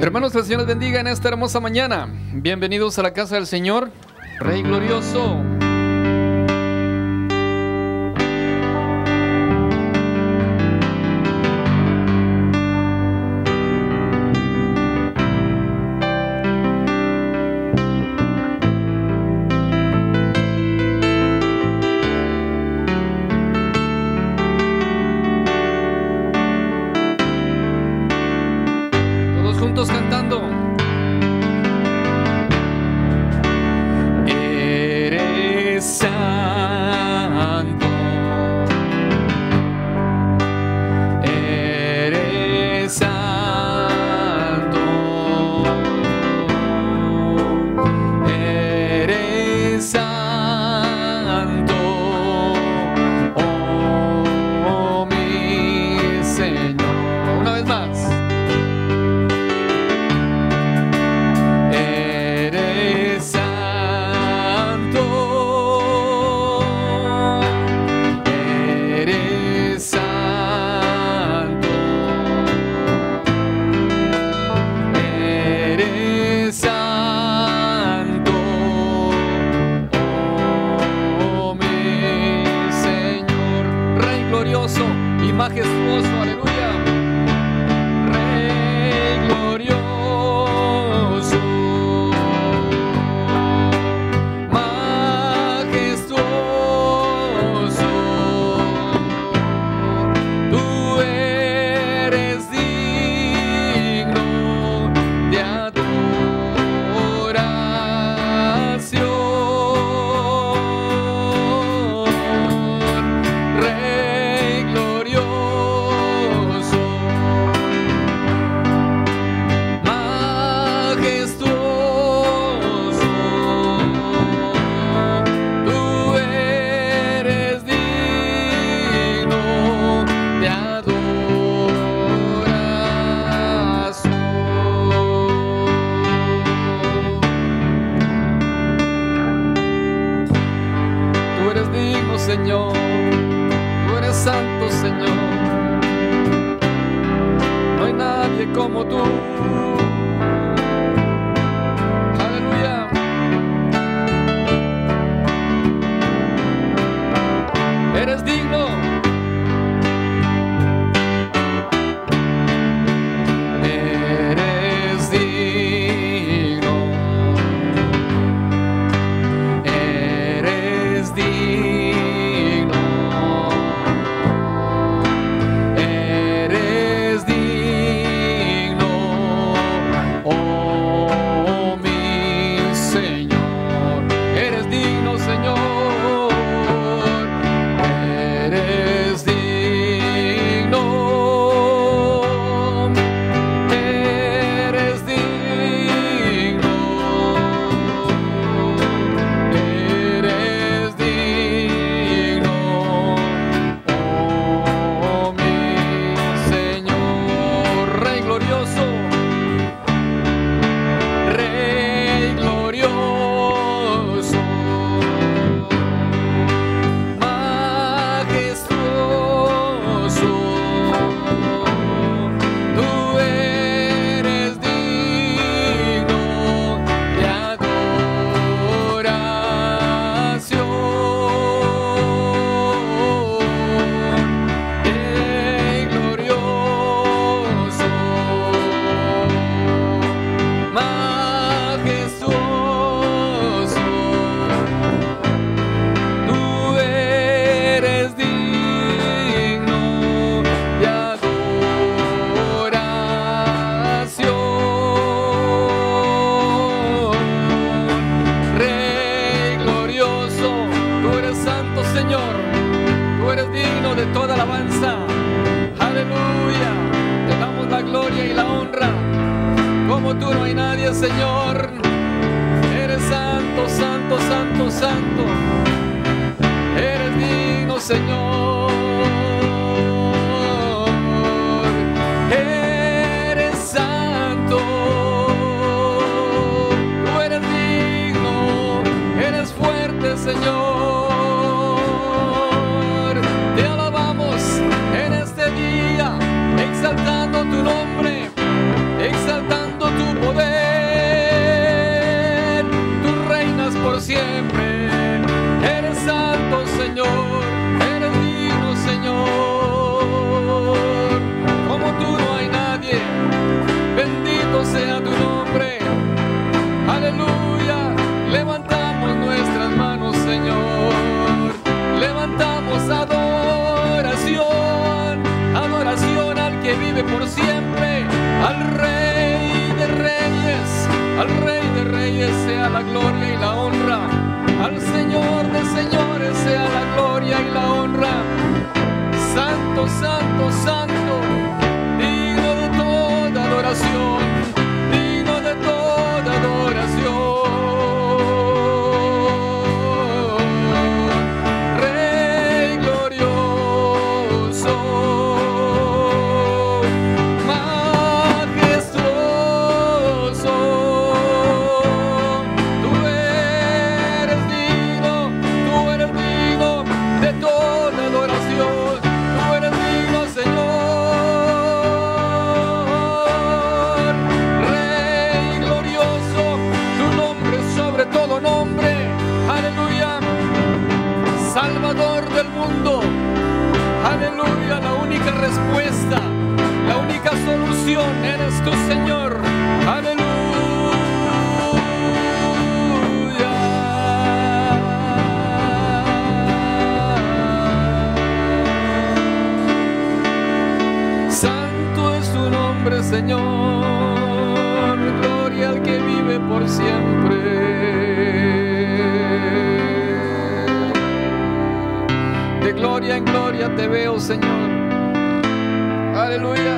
Hermanos, el Señor les bendiga en esta hermosa mañana. Bienvenidos a la casa del Señor, Rey glorioso. Cantando. Eres santo, eres santo, eres santo, oh mi Señor. Una vez más. Y majestuoso, aleluya. Rey glorioso, majestuoso, tú eres digno de adoración. Señor, tú eres santo, Señor. No hay nadie como tú. Aleluya. Eres digno. Eres digno. Eres digno. Señor, tú eres digno de toda alabanza. Aleluya. Te damos la gloria y la honra. Como tú no hay nadie, Señor. Eres santo, santo, santo, santo. Eres digno, Señor. Eres santo. Tú eres digno. Eres fuerte, Señor. Exaltando tu nombre, exaltando tu Señor, eres digno, Señor. Como tú no hay nadie, bendito sea tu nombre. Aleluya, levantamos nuestras manos, Señor. Levantamos adoración, adoración al que vive por siempre, al Rey de Reyes. Al Rey de Reyes sea la gloria y la honra. Al Señor de señores sea la gloria y la honra. Santo, santo, santo, digno de toda adoración, digno de toda adoración. Rey glorioso, majestuoso, tú eres digno de toda adoración. Tú eres digno, Señor. Rey glorioso, tu nombre sobre todo nombre. Aleluya. Salvador del mundo. Aleluya. La única respuesta, la única solución eres tú, Señor. Aleluya. Santo es tu nombre, Señor. Gloria al que vive por siempre. De gloria en gloria te veo, Señor. Aleluya.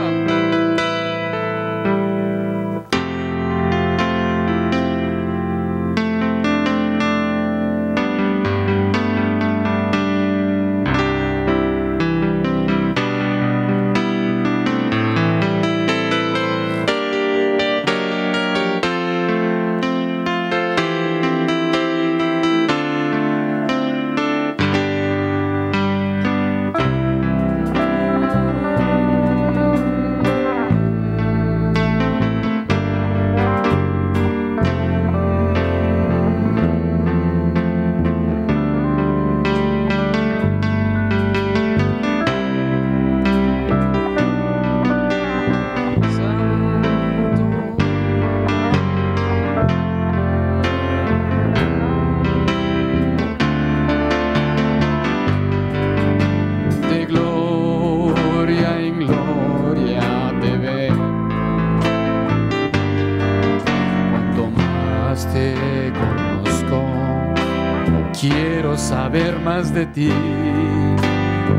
Saber más de ti,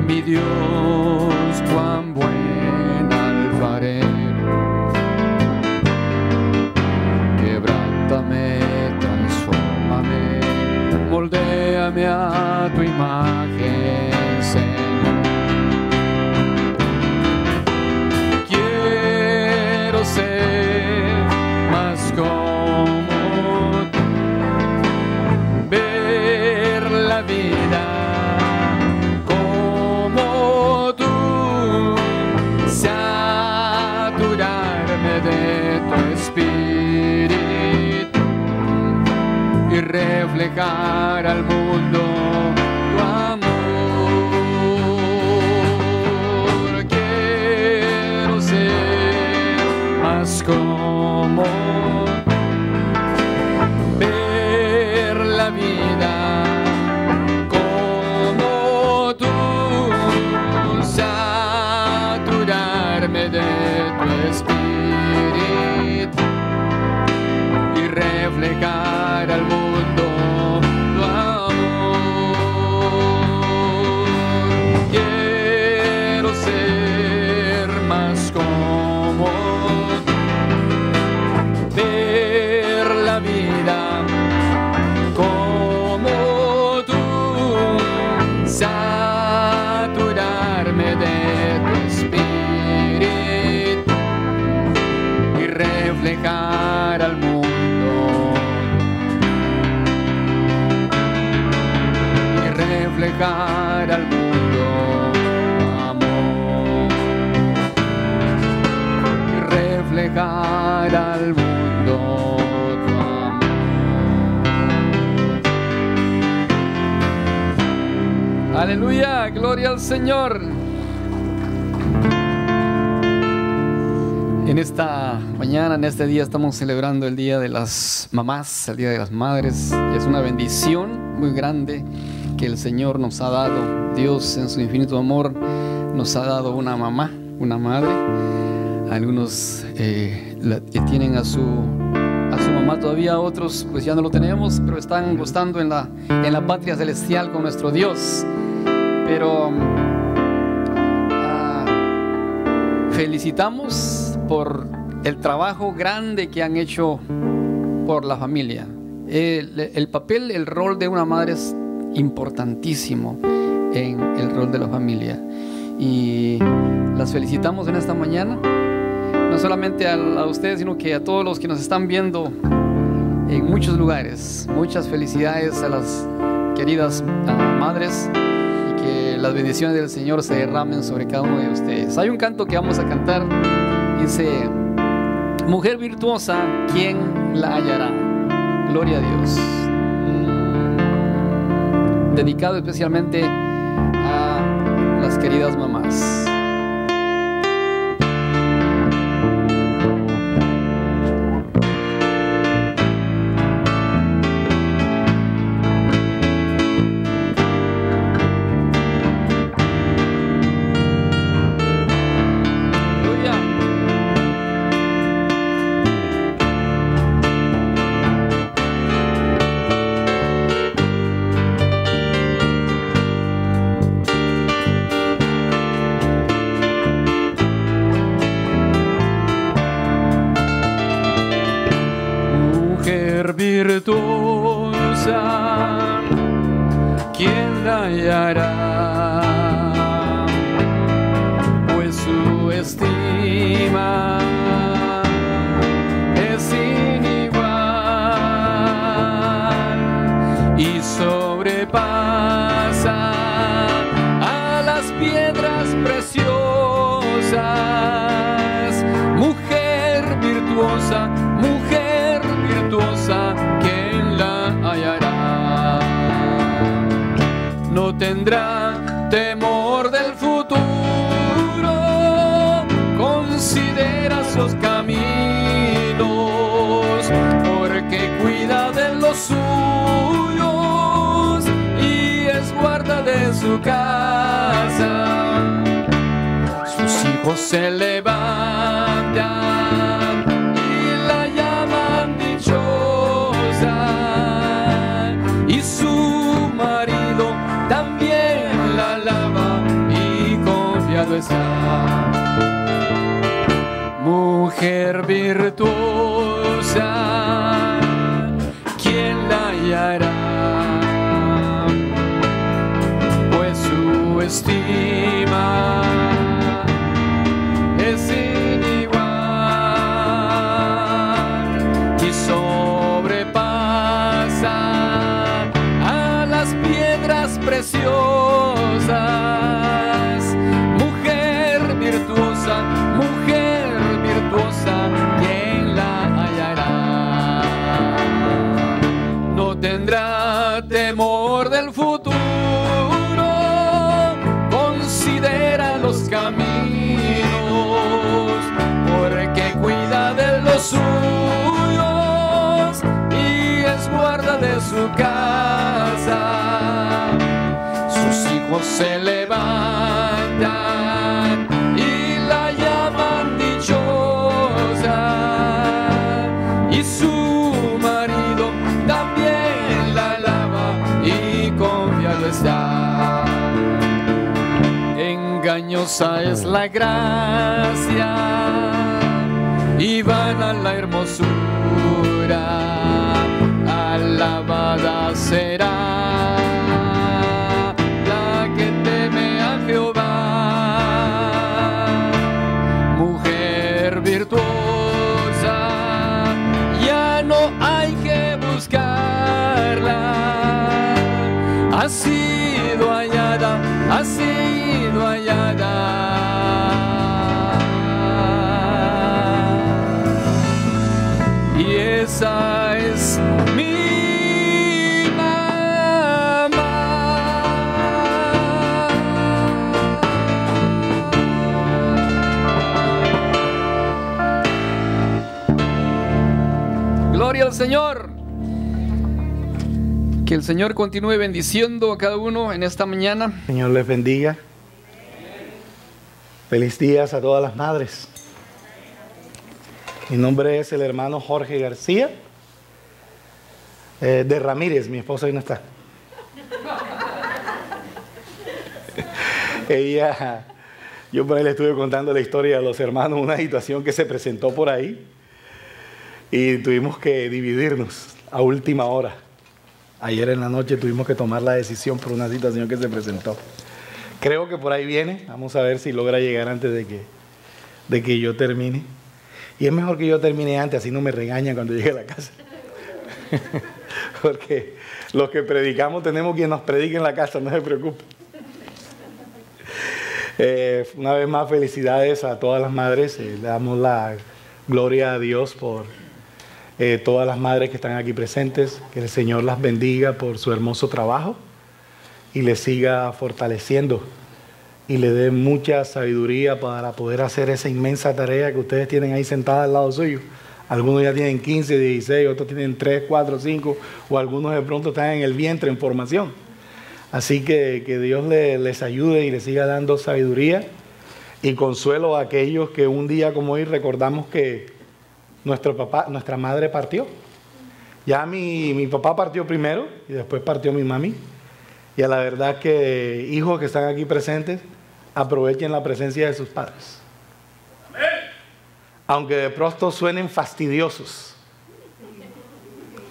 mi Dios, cuán buen alfarero. Quebrántame, transfórmame, moldéame a tu imagen, Señor. Quiero ser más como tú, ver la vida como tú, saturarme de tu espíritu y reflejar al mundo tu amor. Quiero ser más como tú, ver la vida de tu espíritu y reflejar al mundo tu amor. Quiero ser más como tú, ver la vida como tú, saturarme de tu espíritu y reflejar al mundo, y reflejar al mundo amor, y reflejar al mundo tu amor. Aleluya, gloria al Señor. En esta mañana, en este día, estamos celebrando el Día de las Mamás, el Día de las Madres. Es una bendición muy grande que el Señor nos ha dado. Dios, en su infinito amor, nos ha dado una mamá, una madre. Algunos tienen a su mamá todavía, otros pues ya no lo tenemos, pero están gozando en la patria celestial con nuestro Dios. Pero felicitamos por el trabajo grande que han hecho por la familia. El papel, el rol de una madre es importantísimo en el rol de la familia. Y las felicitamos en esta mañana, no solamente a ustedes, sino que a todos los que nos están viendo en muchos lugares. Muchas felicidades a las queridas madres, y que las bendiciones del Señor se derramen sobre cada uno de ustedes. Hay un canto que vamos a cantar, dice: mujer virtuosa, ¿quién la hallará? Gloria a Dios. Dedicado especialmente a las queridas mamás. Virtuosa, ¿quién la hallará? Pues su estima es sin igual y sobrepasa a las piedras preciosas. Mujer virtuosa, mujer virtuosa, ¿quién la hallará? No tendrá temor del futuro, considera sus caminos, porque cuida de los suyos y es guarda de su casa. Sus hijos se levantan y su marido también la alaba y confiado está. Mujer virtuosa, ¿quién la hallará? Pues su estima es sin igual y sobrepasa a las piedras preciosas. Mujer virtuosa, ¿quién la hallará? No tendrá temor del futuro, considera los caminos, porque cuida de los suyos y es guarda de su casa. Sus hijos se levantan y la llaman dichosa, y su marido también la alaba y confiado está. Engañosa es la gracia y vana la hermosura, alabada será la que teme a Jehová. Mujer virtuosa, ya no hay que buscarla, ha sido hallada, ha sido hallada. Y esa es mi mamá. al Señor. Que el Señor continúe bendiciendo a cada uno en esta mañana. Señor les bendiga. Feliz días a todas las madres. Mi nombre es el hermano Jorge García de Ramírez. Mi esposa hoy no está. Yo por ahí le estuve contando la historia a los hermanos, una situación que se presentó por ahí y tuvimos que dividirnos a última hora. Ayer en la noche tuvimos que tomar la decisión por una situación que se presentó. Creo que por ahí viene, vamos a ver si logra llegar antes de que yo termine. Y es mejor que yo termine antes, así no me regañan cuando llegue a la casa. Porque los que predicamos tenemos quien nos predique en la casa, no se preocupe. Una vez más, felicidades a todas las madres. Le damos la gloria a Dios por todas las madres que están aquí presentes. Que el Señor las bendiga por su hermoso trabajo y les siga fortaleciendo y le dé mucha sabiduría para poder hacer esa inmensa tarea que ustedes tienen ahí sentada al lado suyo. Algunos ya tienen 15, 16, otros tienen 3, 4, 5 o algunos de pronto están en el vientre en formación. Así que Dios les ayude y les siga dando sabiduría y consuelo a aquellos que un día como hoy recordamos que nuestra madre partió. Ya mi papá partió primero y después partió mi mami. Y a la verdad que hijos que están aquí presentes, aprovechen la presencia de sus padres. Amén. Aunque de pronto suenen fastidiosos,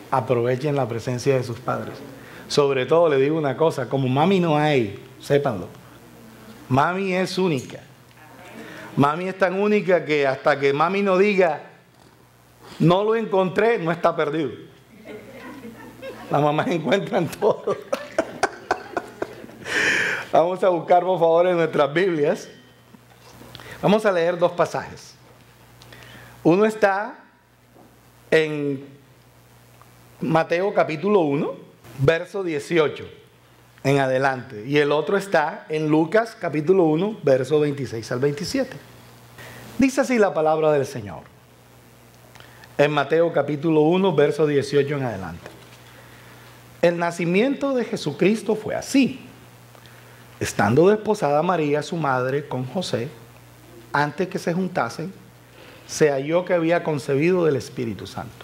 aprovechen la presencia de sus padres. Sobre todo le digo una cosa, como mami no hay, sépanlo. Mami es única. Mami es tan única que hasta que mami no diga, no lo encontré, no está perdido. Las mamás encuentran todo. Vamos a buscar, por favor, en nuestras Biblias. Vamos a leer dos pasajes. Uno está en Mateo capítulo 1, verso 18 en adelante. Y el otro está en Lucas capítulo 1, verso 26 al 27. Dice así la palabra del Señor. En Mateo capítulo 1, verso 18 en adelante. El nacimiento de Jesucristo fue así. Estando desposada María, su madre, con José, antes que se juntasen, se halló que había concebido del Espíritu Santo.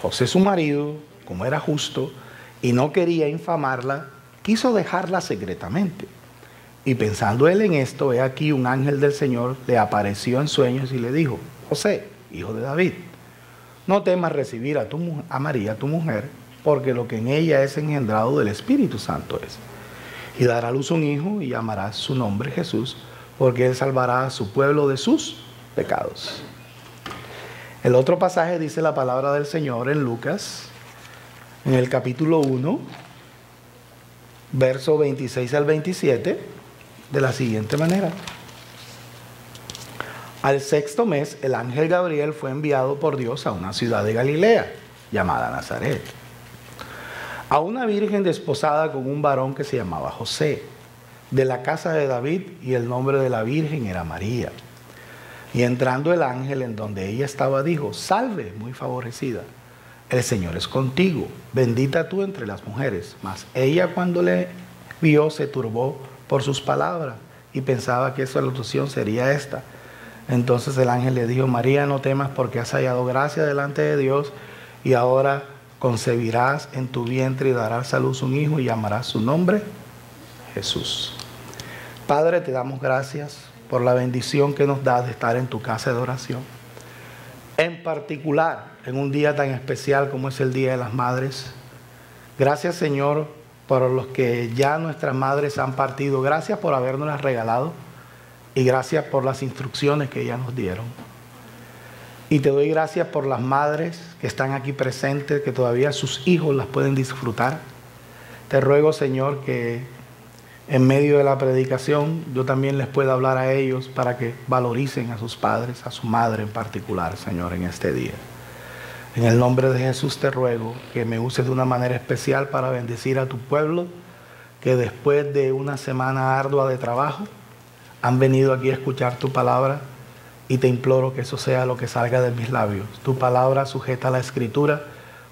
José, su marido, como era justo y no quería infamarla, quiso dejarla secretamente. Y pensando él en esto, he aquí un ángel del Señor le apareció en sueños y le dijo: José, hijo de David, no temas recibir a María, tu mujer, porque lo que en ella es engendrado del Espíritu Santo es. Y dará a luz un hijo y llamará su nombre Jesús, porque él salvará a su pueblo de sus pecados. El otro pasaje dice la palabra del Señor en Lucas, en el capítulo 1, verso 26 al 27, de la siguiente manera. Al sexto mes, el ángel Gabriel fue enviado por Dios a una ciudad de Galilea, llamada Nazaret, a una virgen desposada con un varón que se llamaba José, de la casa de David, y el nombre de la virgen era María. Y entrando el ángel en donde ella estaba, dijo: Salve, muy favorecida, el Señor es contigo, bendita tú entre las mujeres. Mas ella, cuando le vio, se turbó por sus palabras y pensaba que su alusión sería esta. Entonces el ángel le dijo: María, no temas, porque has hallado gracia delante de Dios, y ahora concebirás en tu vientre y darás a luz un hijo y llamarás su nombre Jesús. Padre, te damos gracias por la bendición que nos das de estar en tu casa de oración. En particular, en un día tan especial como es el Día de las Madres. Gracias, Señor, por los que ya nuestras madres han partido. Gracias por habernoslas regalado y gracias por las instrucciones que ellas nos dieron. Y te doy gracias por las madres que están aquí presentes, que todavía sus hijos las pueden disfrutar. Te ruego, Señor, que en medio de la predicación yo también les pueda hablar a ellos para que valoricen a sus padres, a su madre en particular, Señor, en este día. En el nombre de Jesús te ruego que me uses de una manera especial para bendecir a tu pueblo, que después de una semana ardua de trabajo han venido aquí a escuchar tu palabra, Y te imploro que eso sea lo que salga de mis labios. Tu palabra sujeta a la Escritura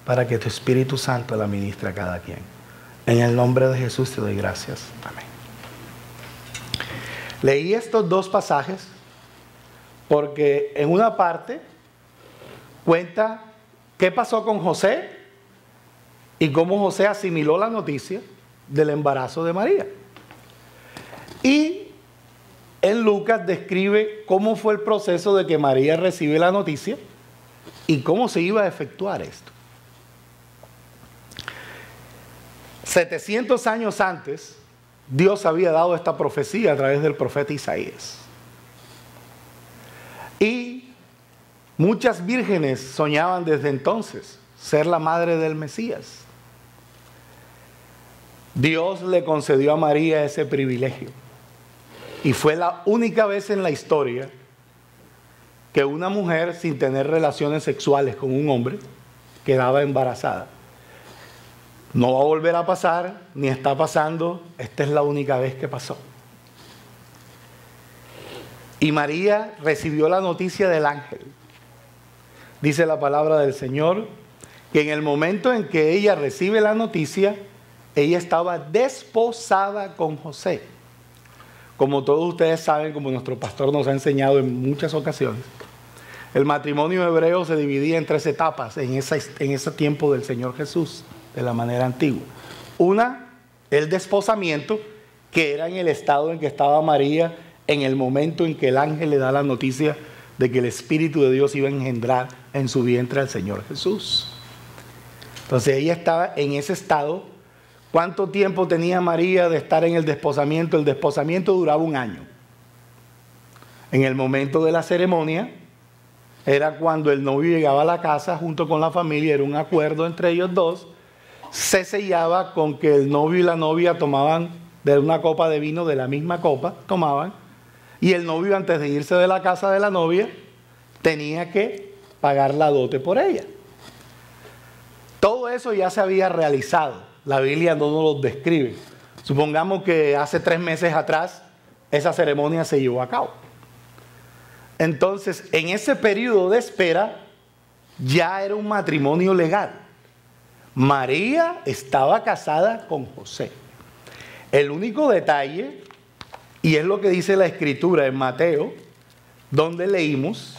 para que tu Espíritu Santo la ministre a cada quien. En el nombre de Jesús te doy gracias. Amén. Leí estos dos pasajes porque en una parte cuenta qué pasó con José y cómo José asimiló la noticia del embarazo de María. Y en Lucas describe cómo fue el proceso de que María recibe la noticia y cómo se iba a efectuar esto. 700 años antes, Dios había dado esta profecía a través del profeta Isaías. Y muchas vírgenes soñaban desde entonces ser la madre del Mesías. Dios le concedió a María ese privilegio. Y fue la única vez en la historia que una mujer sin tener relaciones sexuales con un hombre quedaba embarazada. No va a volver a pasar, ni está pasando. Esta es la única vez que pasó. Y María recibió la noticia del ángel. Dice la palabra del Señor que en el momento en que ella recibe la noticia, ella estaba desposada con José. Como todos ustedes saben, como nuestro pastor nos ha enseñado en muchas ocasiones, el matrimonio hebreo se dividía en 3 etapas en ese tiempo del Señor Jesús, de la manera antigua. Una, el desposamiento, que era en el estado en que estaba María en el momento en que el ángel le da la noticia de que el Espíritu de Dios iba a engendrar en su vientre al Señor Jesús. Entonces ella estaba en ese estado. ¿Cuánto tiempo tenía María de estar en el desposamiento? El desposamiento duraba 1 año. En el momento de la ceremonia, era cuando el novio llegaba a la casa junto con la familia, era un acuerdo entre ellos dos, se sellaba con que el novio y la novia tomaban de una copa de vino, de la misma copa, tomaban, y el novio antes de irse de la casa de la novia, tenía que pagar la dote por ella. Todo eso ya se había realizado. La Biblia no nos lo describe. Supongamos que hace 3 meses atrás esa ceremonia se llevó a cabo. Entonces, en ese periodo de espera ya era un matrimonio legal. María estaba casada con José. El único detalle, y es lo que dice la Escritura en Mateo, donde leímos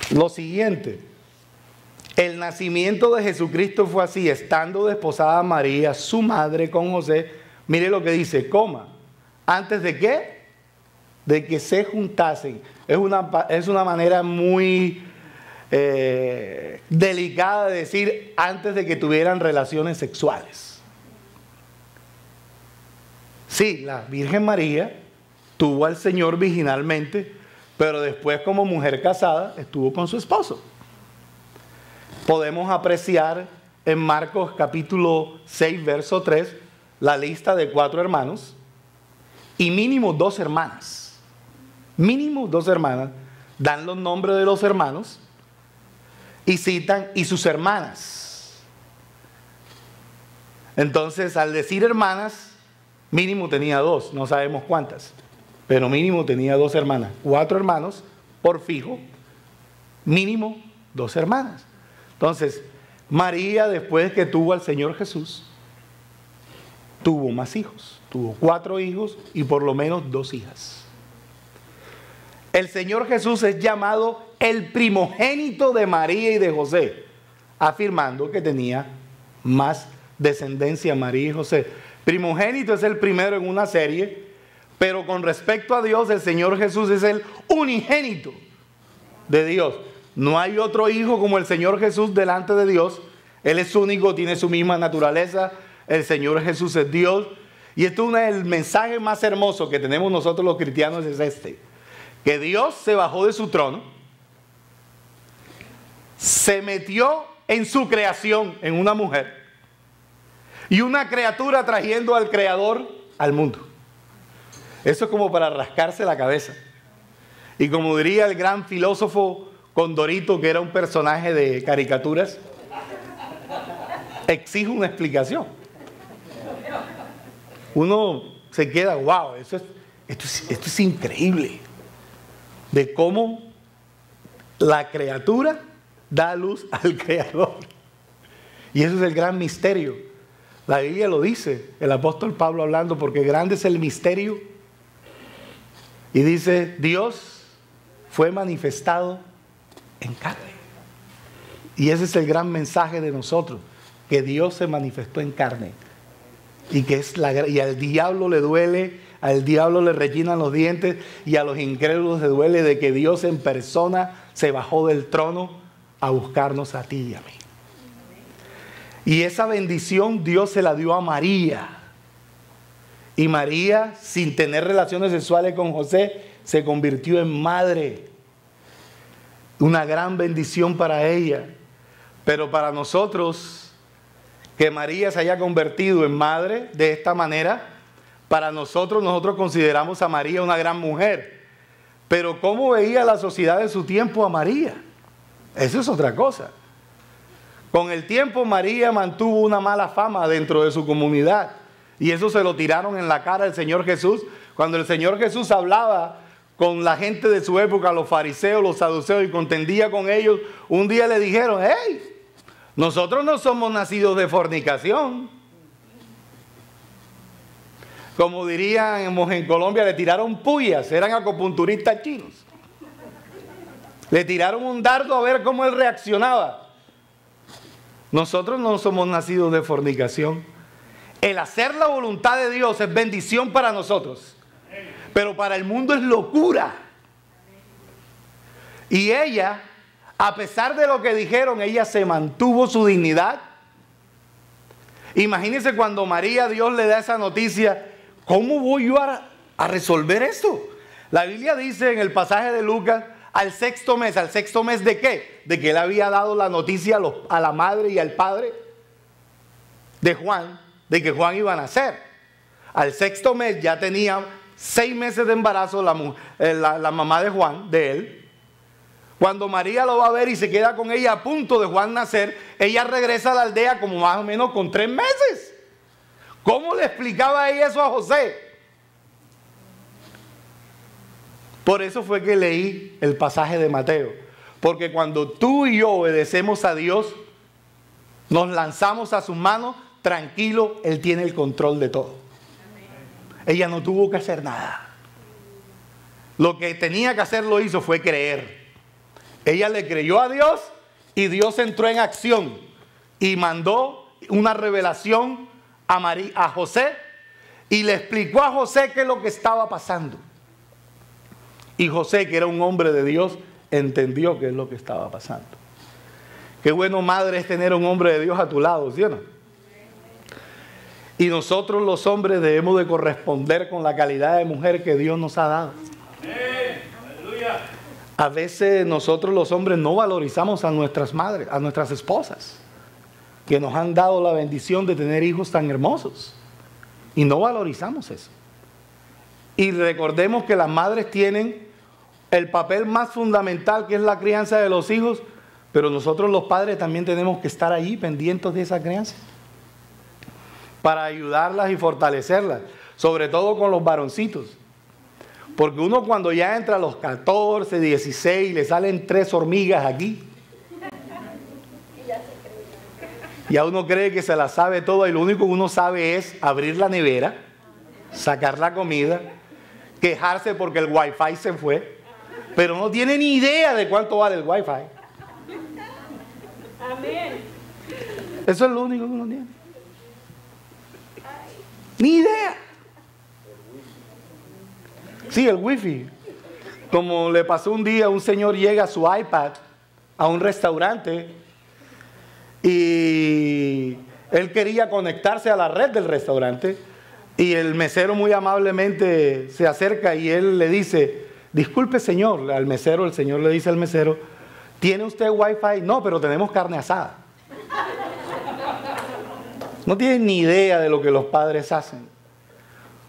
lo siguiente. El nacimiento de Jesucristo fue así, estando desposada María, su madre, con José. Mire lo que dice, ¿antes de qué? De que se juntasen. Es una manera muy delicada de decir antes de que tuvieran relaciones sexuales. Sí, la Virgen María tuvo al Señor virginalmente, pero después como mujer casada estuvo con su esposo. Podemos apreciar en Marcos capítulo 6, verso 3, la lista de 4 hermanos y mínimo 2 hermanas. Mínimo 2 hermanas. Dan los nombres de los hermanos y citan y sus hermanas. Entonces, al decir hermanas, mínimo tenía 2, no sabemos cuántas, pero mínimo tenía 2 hermanas. 4 hermanos, por fijo, mínimo 2 hermanas. Entonces, María, después que tuvo al Señor Jesús, tuvo más hijos. Tuvo 4 hijos y por lo menos 2 hijas. El Señor Jesús es llamado el primogénito de María y de José, afirmando que tenía más descendencia María y José. Primogénito es el primero en una serie, pero con respecto a Dios, el Señor Jesús es el unigénito de Dios. No hay otro hijo como el Señor Jesús delante de Dios. Él es único, tiene su misma naturaleza. El Señor Jesús es Dios. Y esto es el mensaje más hermoso que tenemos nosotros los cristianos, es este: que Dios se bajó de su trono, se metió en su creación, en una mujer, y una criatura trayendo al Creador al mundo. Eso es como para rascarse la cabeza. Y como diría el gran filósofo Condorito, que era un personaje de caricaturas, exige una explicación. Uno se queda, wow, esto es increíble. de cómo la criatura da luz al Creador. Y eso es el gran misterio. La Biblia lo dice, el apóstol Pablo hablando, porque grande es el misterio. Y dice, Dios fue manifestado en carne. Y ese es el gran mensaje de nosotros, que Dios se manifestó en carne. Y que y al diablo le duele, al diablo le rechinan los dientes, y a los incrédulos le duele de que Dios en persona se bajó del trono a buscarnos a ti y a mí. Y esa bendición Dios se la dio a María. Y María, sin tener relaciones sexuales con José, se convirtió en madre. Una gran bendición para ella. Pero para nosotros, que María se haya convertido en madre de esta manera, para nosotros consideramos a María una gran mujer. Pero ¿cómo veía la sociedad de su tiempo a María? Eso es otra cosa. Con el tiempo María mantuvo una mala fama dentro de su comunidad. Y eso se lo tiraron en la cara al Señor Jesús. Cuando el Señor Jesús hablaba con la gente de su época, los fariseos, los saduceos, y contendía con ellos, un día le dijeron, hey, nosotros no somos nacidos de fornicación. Como diríamos en Colombia, le tiraron puyas, eran acupunturistas chinos. Le tiraron un dardo a ver cómo él reaccionaba. Nosotros no somos nacidos de fornicación. El hacer la voluntad de Dios es bendición para nosotros, pero para el mundo es locura. Y ella, a pesar de lo que dijeron, ella se mantuvo su dignidad. Imagínense cuando María, Dios le da esa noticia, ¿cómo voy yo a resolver esto? La Biblia dice en el pasaje de Lucas, ¿al sexto mes de qué? De que él había dado la noticia a la madre y al padre de Juan, de que Juan iba a nacer. Al sexto mes ya tenía 6 meses de embarazo la mamá de Juan, de él. Cuando María lo va a ver y se queda con ella a punto de Juan nacer, ella regresa a la aldea como más o menos con 3 meses. ¿Cómo le explicaba ella eso a José? Por eso fue que leí el pasaje de Mateo. Porque cuando tú y yo obedecemos a Dios, nos lanzamos a sus manos, tranquilo, Él tiene el control de todo. Ella no tuvo que hacer nada. Lo que tenía que hacer lo hizo, fue creer. Ella le creyó a Dios y Dios entró en acción y mandó una revelación a José y le explicó a José qué es lo que estaba pasando. Y José, que era un hombre de Dios, entendió qué es lo que estaba pasando. Qué bueno, madre, es tener un hombre de Dios a tu lado, ¿sí o no? Y nosotros los hombres debemos de corresponder con la calidad de mujer que Dios nos ha dado. A veces nosotros los hombres no valorizamos a nuestras madres, a nuestras esposas, que nos han dado la bendición de tener hijos tan hermosos. Y no valorizamos eso. Y recordemos que las madres tienen el papel más fundamental, que es la crianza de los hijos, pero nosotros los padres también tenemos que estar ahí pendientes de esa crianza, para ayudarlas y fortalecerlas, sobre todo con los varoncitos. Porque uno cuando ya entra a los 14, 16, le salen 3 hormigas aquí. Ya uno cree que se la sabe todo y lo único que uno sabe es abrir la nevera, sacar la comida, quejarse porque el wifi se fue, pero no tiene ni idea de cuánto vale el wifi. Amén. Eso es lo único que uno tiene. Ni idea. Sí, el wifi. Como le pasó un día, un señor llega a su iPad a un restaurante y él quería conectarse a la red del restaurante y el mesero muy amablemente se acerca y él le dice, disculpe señor, al mesero, el señor le dice al mesero, ¿tiene usted wifi? No, pero tenemos carne asada. No tienen ni idea de lo que los padres hacen.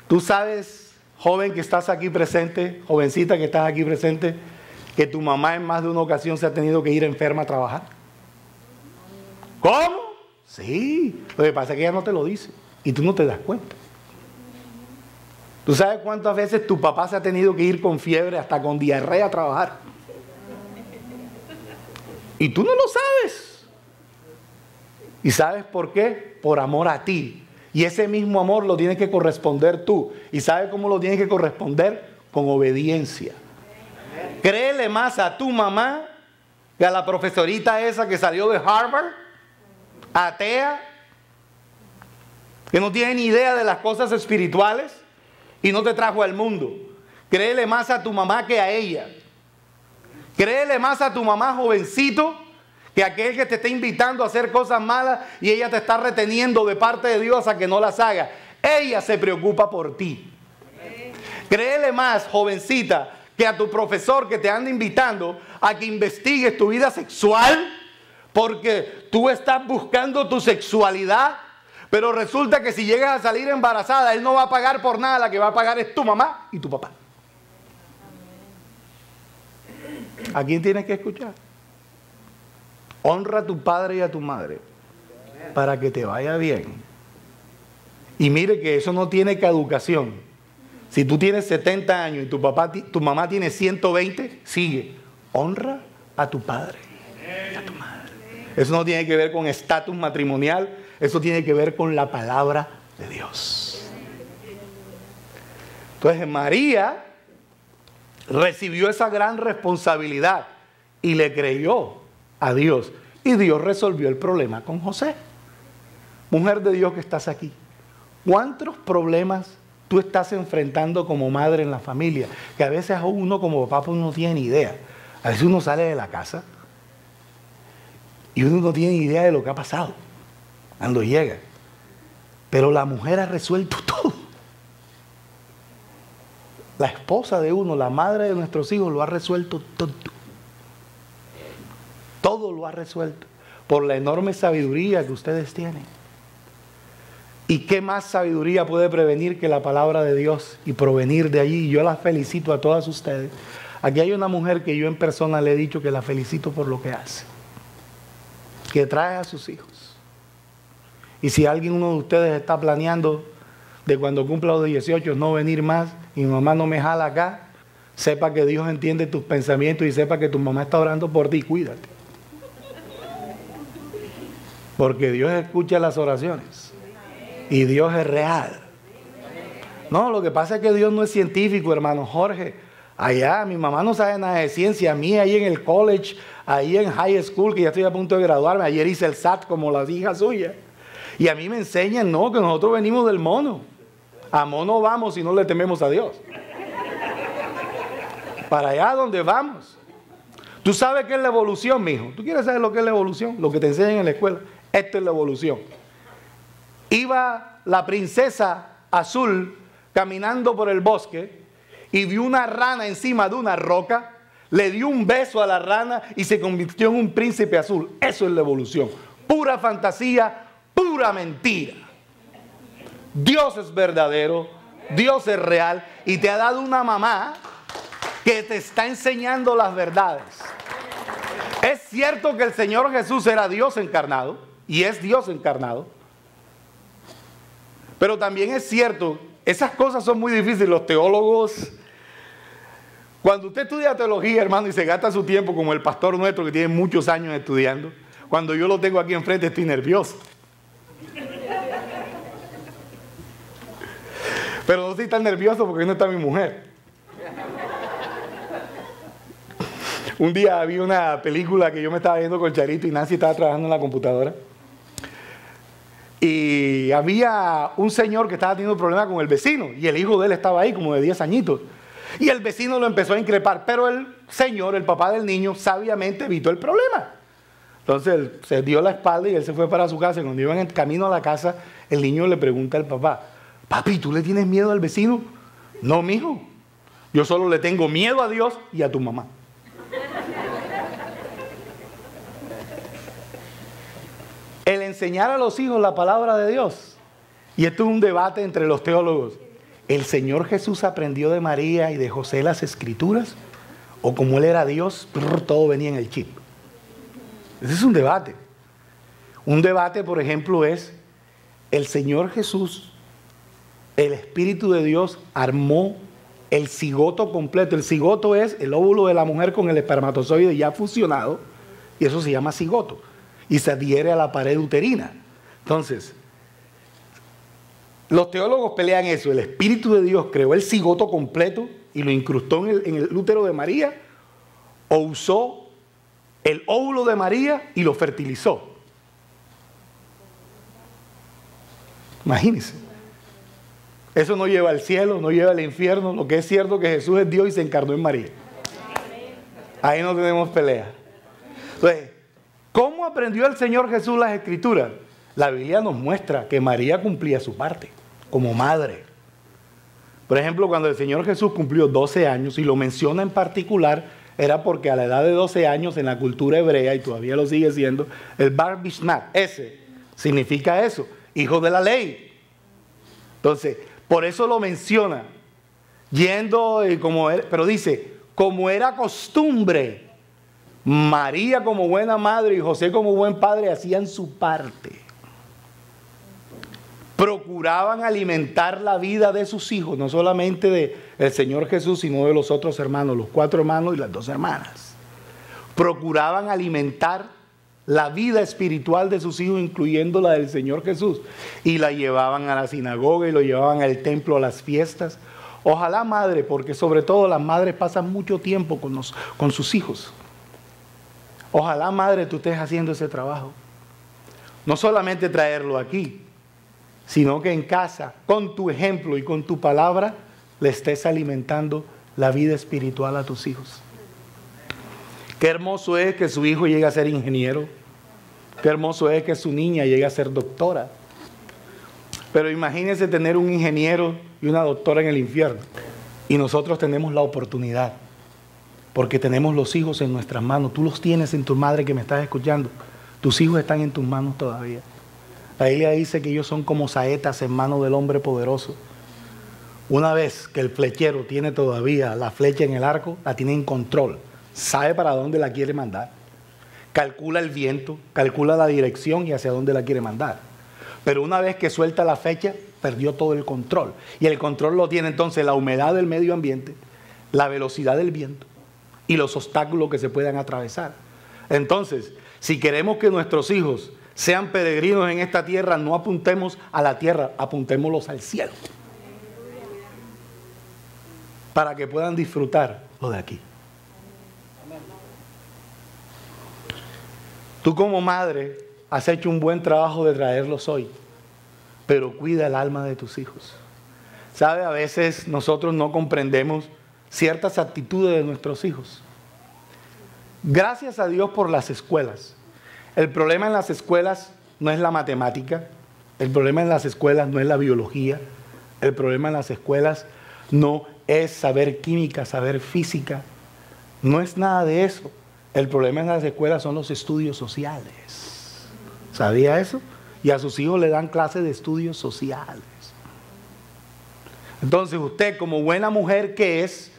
Tú sabes, joven que estás aquí presente, jovencita que estás aquí presente, que tu mamá en más de una ocasión se ha tenido que ir enferma a trabajar. ¿Cómo? Sí, lo que pasa es que ella no te lo dice y tú no te das cuenta. ¿Tú sabes cuántas veces tu papá se ha tenido que ir con fiebre, hasta con diarrea a trabajar? Y tú no lo sabes. ¿Y sabes por qué? Por amor a ti. Y ese mismo amor lo tienes que corresponder tú. ¿Y sabes cómo lo tienes que corresponder? Con obediencia. Créele más a tu mamá que a la profesorita esa que salió de Harvard, atea, que no tiene ni idea de las cosas espirituales y no te trajo al mundo. Créele más a tu mamá que a ella. Créele más a tu mamá, jovencito, que aquel que te está invitando a hacer cosas malas y ella te está reteniendo de parte de Dios a que no las haga. Ella se preocupa por ti. Créele más, jovencita, que a tu profesor que te anda invitando a que investigues tu vida sexual, porque tú estás buscando tu sexualidad, pero resulta que si llegas a salir embarazada, él no va a pagar por nada, la que va a pagar es tu mamá y tu papá. ¿A quién tienes que escuchar? Honra a tu padre y a tu madre para que te vaya bien. Y mire que eso no tiene caducación. Si tú tienes 70 años y tu mamá tiene 120, sigue. Honra a tu padre y a tu madre. Eso no tiene que ver con estatus matrimonial, eso tiene que ver con la palabra de Dios. Entonces María recibió esa gran responsabilidad y le creyó a Dios. Y Dios resolvió el problema con José. Mujer de Dios que estás aquí, ¿cuántos problemas tú estás enfrentando como madre en la familia? Que a veces uno como papá pues no tiene ni idea. A veces uno sale de la casa y uno no tiene ni idea de lo que ha pasado cuando llega. Pero la mujer ha resuelto todo. La esposa de uno, la madre de nuestros hijos, lo ha resuelto todo. Todo lo ha resuelto por la enorme sabiduría que ustedes tienen. ¿Y qué más sabiduría puede prevenir que la palabra de Dios y provenir de allí? Yo las felicito a todas ustedes. Aquí hay una mujer que yo en persona le he dicho que la felicito por lo que hace. Que trae a sus hijos. Y si uno de ustedes está planeando de cuando cumpla los 18 no venir más y mi mamá no me jala acá, sepa que Dios entiende tus pensamientos y sepa que tu mamá está orando por ti. Cuídate. Porque Dios escucha las oraciones. Y Dios es real. No, lo que pasa es que Dios no es científico, hermano Jorge. Allá, mi mamá no sabe nada de ciencia. A mí, ahí en el college, ahí en high school, que ya estoy a punto de graduarme. Ayer hice el SAT como las hijas suyas. Y a mí me enseñan, no, que nosotros venimos del mono. A mono vamos si no le tememos a Dios. Para allá donde vamos. ¿Tú sabes qué es la evolución, mijo? ¿Tú quieres saber lo que es la evolución? Lo que te enseñan en la escuela. Esto es la evolución. Iba la princesa azul caminando por el bosque y vio una rana encima de una roca, le dio un beso a la rana y se convirtió en un príncipe azul. Eso es la evolución. Pura fantasía, pura mentira. Dios es verdadero, Dios es real y te ha dado una mamá que te está enseñando las verdades. Es cierto que el Señor Jesús era Dios encarnado y es Dios encarnado. Pero también es cierto, esas cosas son muy difíciles. Los teólogos, cuando usted estudia teología, hermano, y se gasta su tiempo como el pastor nuestro que tiene muchos años estudiando, cuando yo lo tengo aquí enfrente estoy nervioso. Pero no estoy tan nervioso porque no está mi mujer. Un día había una película que yo me estaba viendo con Charito y Nancy estaba trabajando en la computadora. Y había un señor que estaba teniendo problemas con el vecino y el hijo de él estaba ahí como de 10 añitos. Y el vecino lo empezó a increpar, pero el señor, el papá del niño, sabiamente evitó el problema. Entonces él se dio la espalda y él se fue para su casa. Y cuando iban en camino a la casa, el niño le pregunta al papá: papi, ¿tú le tienes miedo al vecino? No, mijo. Yo solo le tengo miedo a Dios y a tu mamá. El enseñar a los hijos la palabra de Dios. Y esto es un debate entre los teólogos. ¿El Señor Jesús aprendió de María y de José las escrituras? ¿O como Él era Dios, todo venía en el chip? Ese es un debate. Un debate, por ejemplo, es: ¿el Señor Jesús el Espíritu de Dios armó el cigoto completo. El cigoto es el óvulo de la mujer con el espermatozoide ya fusionado, y eso se llama cigoto, y se adhiere a la pared uterina. Entonces, los teólogos pelean eso. El Espíritu de Dios creó el cigoto completo y lo incrustó en el útero de María, o usó el óvulo de María y lo fertilizó. Imagínense. Eso no lleva al cielo, no lleva al infierno. Lo que es cierto es que Jesús es Dios y se encarnó en María. Ahí no tenemos pelea. Entonces, ¿cómo aprendió el Señor Jesús las Escrituras? La Biblia nos muestra que María cumplía su parte como madre. Por ejemplo, cuando el Señor Jesús cumplió 12 años, y lo menciona en particular, era porque a la edad de 12 años en la cultura hebrea, y todavía lo sigue siendo, el Bar Mishmat, ese, significa eso, hijo de la ley. Entonces, por eso lo menciona, pero dice, como era costumbre, María como buena madre y José como buen padre hacían su parte. Procuraban alimentar la vida de sus hijos, no solamente del Señor Jesús, sino de los otros hermanos, los 4 hermanos y las 2 hermanas. Procuraban alimentar la vida espiritual de sus hijos, incluyendo la del Señor Jesús, y la llevaban a la sinagoga y lo llevaban al templo a las fiestas. Ojalá, madre, porque sobre todo las madres pasan mucho tiempo con sus hijos. Ojalá, madre, tú estés haciendo ese trabajo. No solamente traerlo aquí, sino que en casa, con tu ejemplo y con tu palabra, le estés alimentando la vida espiritual a tus hijos. Qué hermoso es que su hijo llegue a ser ingeniero. Qué hermoso es que su niña llegue a ser doctora. Pero imagínense tener un ingeniero y una doctora en el infierno. Y nosotros tenemos la oportunidad, porque tenemos los hijos en nuestras manos. Tú los tienes en tu madre que me estás escuchando. Tus hijos están en tus manos todavía. La Biblia dice que ellos son como saetas en manos del hombre poderoso. Una vez que el flechero tiene todavía la flecha en el arco, la tiene en control. Sabe para dónde la quiere mandar. Calcula el viento, calcula la dirección y hacia dónde la quiere mandar. Pero una vez que suelta la flecha, perdió todo el control. Y el control lo tiene entonces la humedad del medio ambiente, la velocidad del viento y los obstáculos que se puedan atravesar. Entonces, si queremos que nuestros hijos sean peregrinos en esta tierra, no apuntemos a la tierra, apuntémoslos al cielo, para que puedan disfrutar lo de aquí. Tú como madre has hecho un buen trabajo de traerlos hoy, pero cuida el alma de tus hijos. ¿Sabe? A veces nosotros no comprendemos ciertas actitudes de nuestros hijos. Gracias a Dios por las escuelas. El problema en las escuelas no es la matemática, el problema en las escuelas no es la biología, el problema en las escuelas no es saber química, saber física, no es nada de eso. El problema en las escuelas son los estudios sociales. ¿Sabía eso? Y a sus hijos le dan clases de estudios sociales. Entonces usted, como buena mujer que es,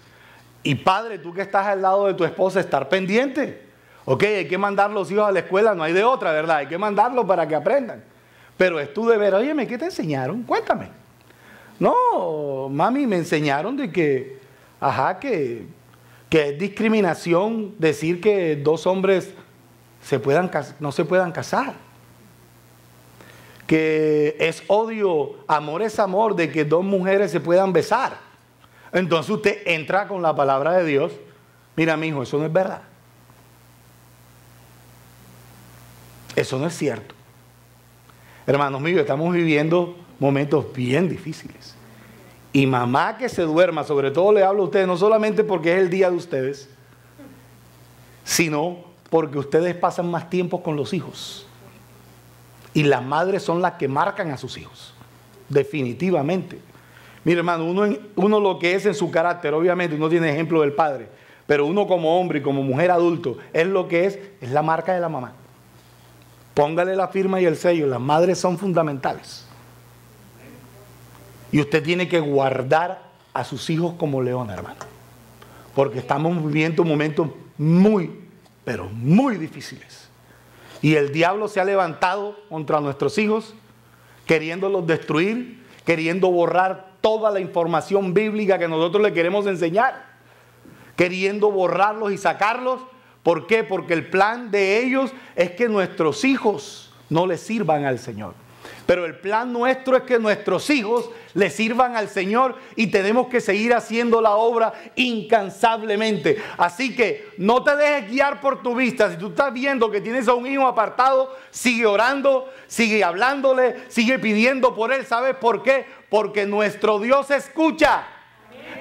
y padre, tú que estás al lado de tu esposa, estar pendiente. Ok, hay que mandar los hijos a la escuela, no hay de otra, ¿verdad? Hay que mandarlos para que aprendan. Pero es tu deber. Óyeme, ¿qué te enseñaron? Cuéntame. No, mami, me enseñaron de que es discriminación decir que 2 hombres no se puedan casar. Que es odio, amor es amor, de que 2 mujeres se puedan besar. Entonces usted entra con la palabra de Dios. Mira, mijo, eso no es verdad. Eso no es cierto. Hermanos míos, estamos viviendo momentos bien difíciles. Y mamá que se duerma, sobre todo le hablo a ustedes, no solamente porque es el día de ustedes, sino porque ustedes pasan más tiempo con los hijos. Y las madres son las que marcan a sus hijos. Definitivamente. Mire, hermano, uno lo que es en su carácter, obviamente, uno tiene ejemplo del padre, pero uno como hombre y como mujer adulto, es lo que es la marca de la mamá. Póngale la firma y el sello. Las madres son fundamentales. Y usted tiene que guardar a sus hijos como león, hermano. Porque estamos viviendo momentos muy, pero muy difíciles. Y el diablo se ha levantado contra nuestros hijos, queriéndolos destruir, queriendo borrar toda la información bíblica que nosotros le queremos enseñar, queriendo borrarlos y sacarlos. ¿Por qué? Porque el plan de ellos es que nuestros hijos no le sirvan al Señor. Pero el plan nuestro es que nuestros hijos le sirvan al Señor y tenemos que seguir haciendo la obra incansablemente. Así que no te dejes guiar por tu vista. Si tú estás viendo que tienes a un hijo apartado, sigue orando, sigue hablándole, sigue pidiendo por él. ¿Sabes por qué? Porque nuestro Dios escucha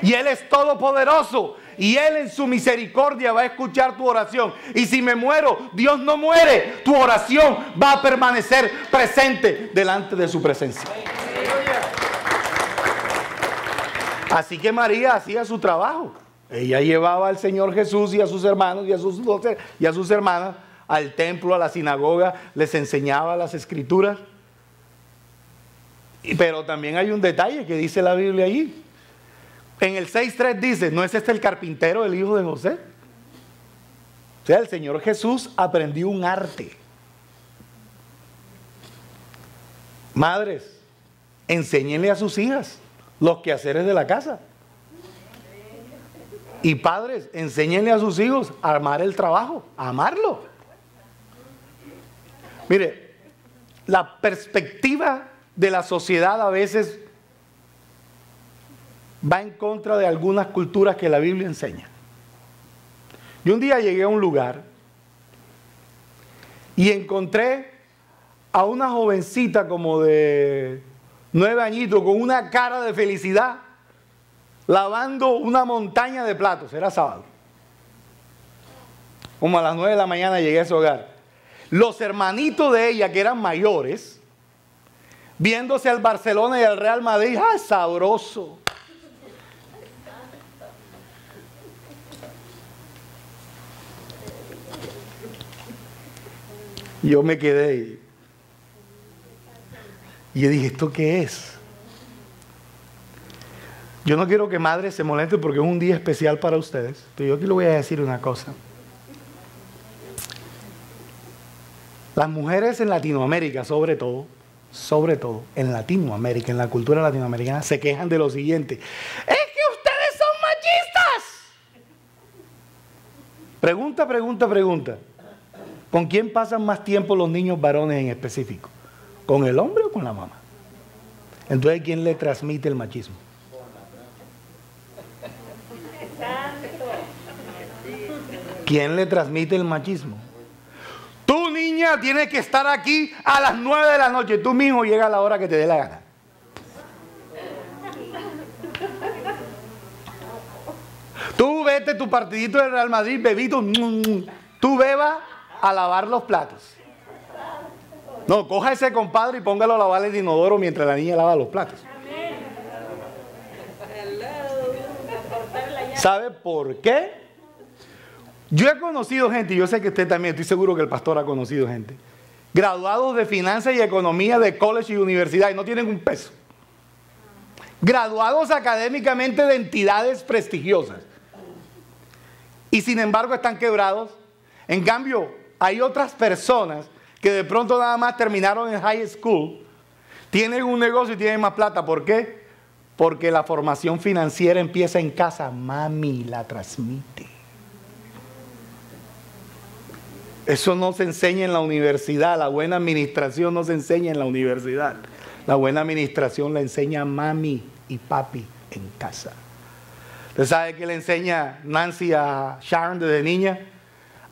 y Él es todopoderoso. Y Él en su misericordia va a escuchar tu oración. Y si me muero, Dios no muere. Tu oración va a permanecer presente delante de su presencia. Así que María hacía su trabajo. Ella llevaba al Señor Jesús y a sus hermanos y a sus hermanas al templo, a la sinagoga. Les enseñaba las escrituras. Pero también hay un detalle que dice la Biblia allí. En el 6.3 dice, ¿no es este el carpintero, el hijo de José? O sea, el Señor Jesús aprendió un arte. Madres, enséñenle a sus hijas los quehaceres de la casa. Y padres, enséñenle a sus hijos a amar el trabajo, a amarlo. Mire, la perspectiva de la sociedad a veces va en contra de algunas culturas que la Biblia enseña. Yo un día llegué a un lugar y encontré a una jovencita como de 9 añitos con una cara de felicidad lavando una montaña de platos. Era sábado. Como a las 9 de la mañana llegué a ese hogar. Los hermanitos de ella, que eran mayores, viéndose al Barcelona y al Real Madrid, ¡ah, sabroso! Yo me quedé y yo dije, ¿esto qué es? Yo no quiero que madres se molesten porque es un día especial para ustedes, pero yo aquí le voy a decir una cosa. Las mujeres en Latinoamérica, sobre todo en Latinoamérica, en la cultura latinoamericana, se quejan de lo siguiente: ¡es que ustedes son machistas! Pregunta. ¿Con quién pasan más tiempo los niños varones en específico? ¿Con el hombre o con la mamá? Entonces, ¿quién le transmite el machismo? ¿Quién le transmite el machismo? Tú, niña, tienes que estar aquí a las 9 de la noche. Tú mismo llega a la hora que te dé la gana. Tú vete tu partidito de Real Madrid, bebito. Tú beba a lavar los platos. No, coja ese compadre y póngalo a lavar el inodoro mientras la niña lava los platos. ¿Sabe por qué? Yo he conocido gente, y yo sé que usted también, estoy seguro que el pastor ha conocido gente, graduados de finanzas y economía de college y universidad, y no tienen un peso. Graduados académicamente de entidades prestigiosas. Y sin embargo están quebrados. En cambio, hay otras personas que de pronto nada más terminaron en high school, tienen un negocio y tienen más plata. ¿Por qué? Porque la formación financiera empieza en casa. Mami la transmite. Eso no se enseña en la universidad. La buena administración no se enseña en la universidad. La buena administración la enseña mami y papi en casa. ¿Usted sabe qué le enseña Nancy a Sharon desde niña?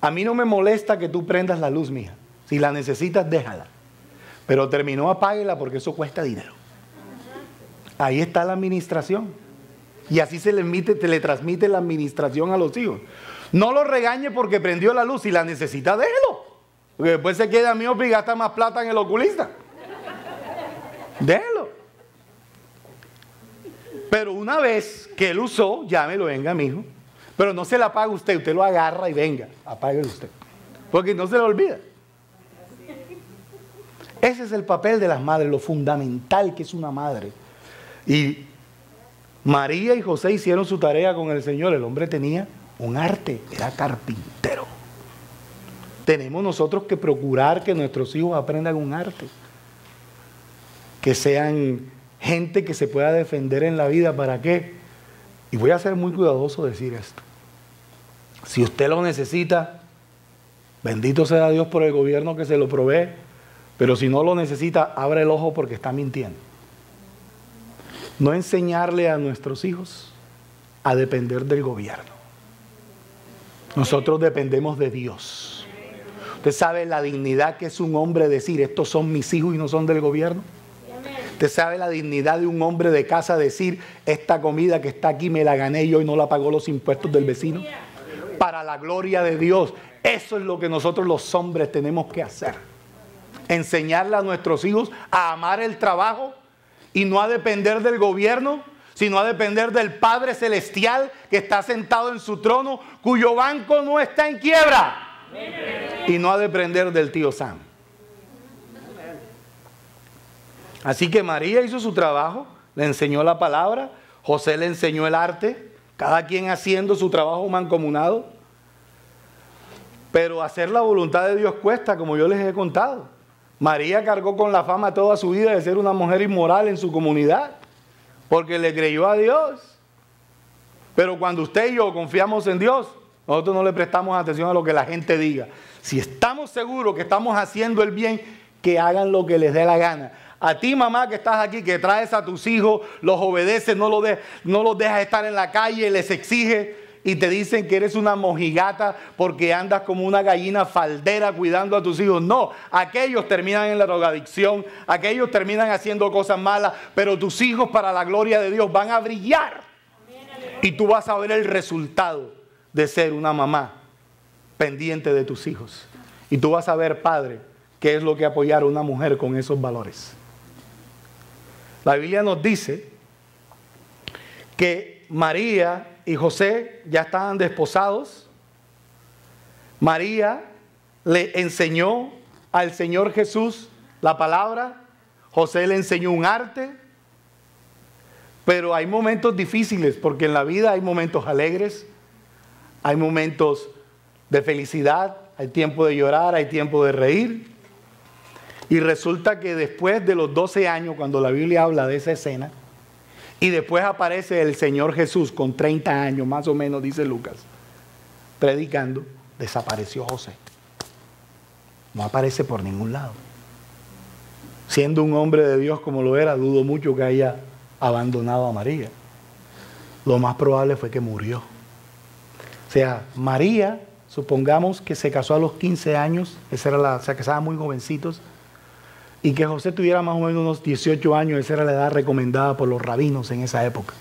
A mí no me molesta que tú prendas la luz, mija. Si la necesitas, déjala. Pero terminó, apáguela porque eso cuesta dinero. Ahí está la administración. Y así se le transmite la administración a los hijos. No lo regañe porque prendió la luz. Si la necesita, déjelo. Porque después se queda miope y gasta más plata en el oculista. Déjelo. Pero una vez que él usó, llámelo, venga, mijo. Pero no se la apague usted. Usted lo agarra y venga, apáguelo usted. Porque no se le olvida. Ese es el papel de las madres, lo fundamental que es una madre. Y María y José hicieron su tarea con el Señor. El hombre tenía un arte, era carpintero. Tenemos nosotros que procurar que nuestros hijos aprendan un arte. Que sean gente que se pueda defender en la vida. ¿Para qué? Y voy a ser muy cuidadoso de decir esto. Si usted lo necesita, bendito sea Dios por el gobierno que se lo provee, pero si no lo necesita, abre el ojo porque está mintiendo. No enseñarle a nuestros hijos a depender del gobierno. Nosotros dependemos de Dios. ¿Usted sabe la dignidad que es un hombre decir, estos son mis hijos y no son del gobierno? ¿Usted sabe la dignidad de un hombre de casa decir, esta comida que está aquí me la gané yo y no la pagó los impuestos del vecino? Para la gloria de Dios. Eso es lo que nosotros los hombres tenemos que hacer. Enseñarle a nuestros hijos a amar el trabajo y no a depender del gobierno, sino a depender del Padre Celestial que está sentado en su trono, cuyo banco no está en quiebra. Y no a depender del tío Sam. Así que María hizo su trabajo, le enseñó la palabra, José le enseñó el arte, cada quien haciendo su trabajo mancomunado. Pero hacer la voluntad de Dios cuesta, como yo les he contado. María cargó con la fama toda su vida de ser una mujer inmoral en su comunidad, porque le creyó a Dios. Pero cuando usted y yo confiamos en Dios, nosotros no le prestamos atención a lo que la gente diga. Si estamos seguros que estamos haciendo el bien, que hagan lo que les dé la gana. A ti, mamá, que estás aquí, que traes a tus hijos, los obedeces, no los dejas estar en la calle, les exiges y te dicen que eres una mojigata porque andas como una gallina faldera cuidando a tus hijos. No, aquellos terminan en la drogadicción, aquellos terminan haciendo cosas malas, pero tus hijos, para la gloria de Dios, van a brillar. Y tú vas a ver el resultado de ser una mamá pendiente de tus hijos. Y tú vas a ver, padre, qué es lo que apoyar a una mujer con esos valores. La Biblia nos dice que María y José ya estaban desposados. María le enseñó al Señor Jesús la palabra. José le enseñó un arte. Pero hay momentos difíciles, porque en la vida hay momentos alegres, hay momentos de felicidad, hay tiempo de llorar, hay tiempo de reír. Y resulta que después de los 12 años, cuando la Biblia habla de esa escena, y después aparece el Señor Jesús con 30 años, más o menos, dice Lucas, predicando, desapareció José. No aparece por ningún lado. Siendo un hombre de Dios como lo era, dudo mucho que haya abandonado a María. Lo más probable fue que murió. O sea, María, supongamos que se casó a los 15 años, se casaban muy jovencitos, y que José tuviera más o menos unos 18 años, esa era la edad recomendada por los rabinos en esa época.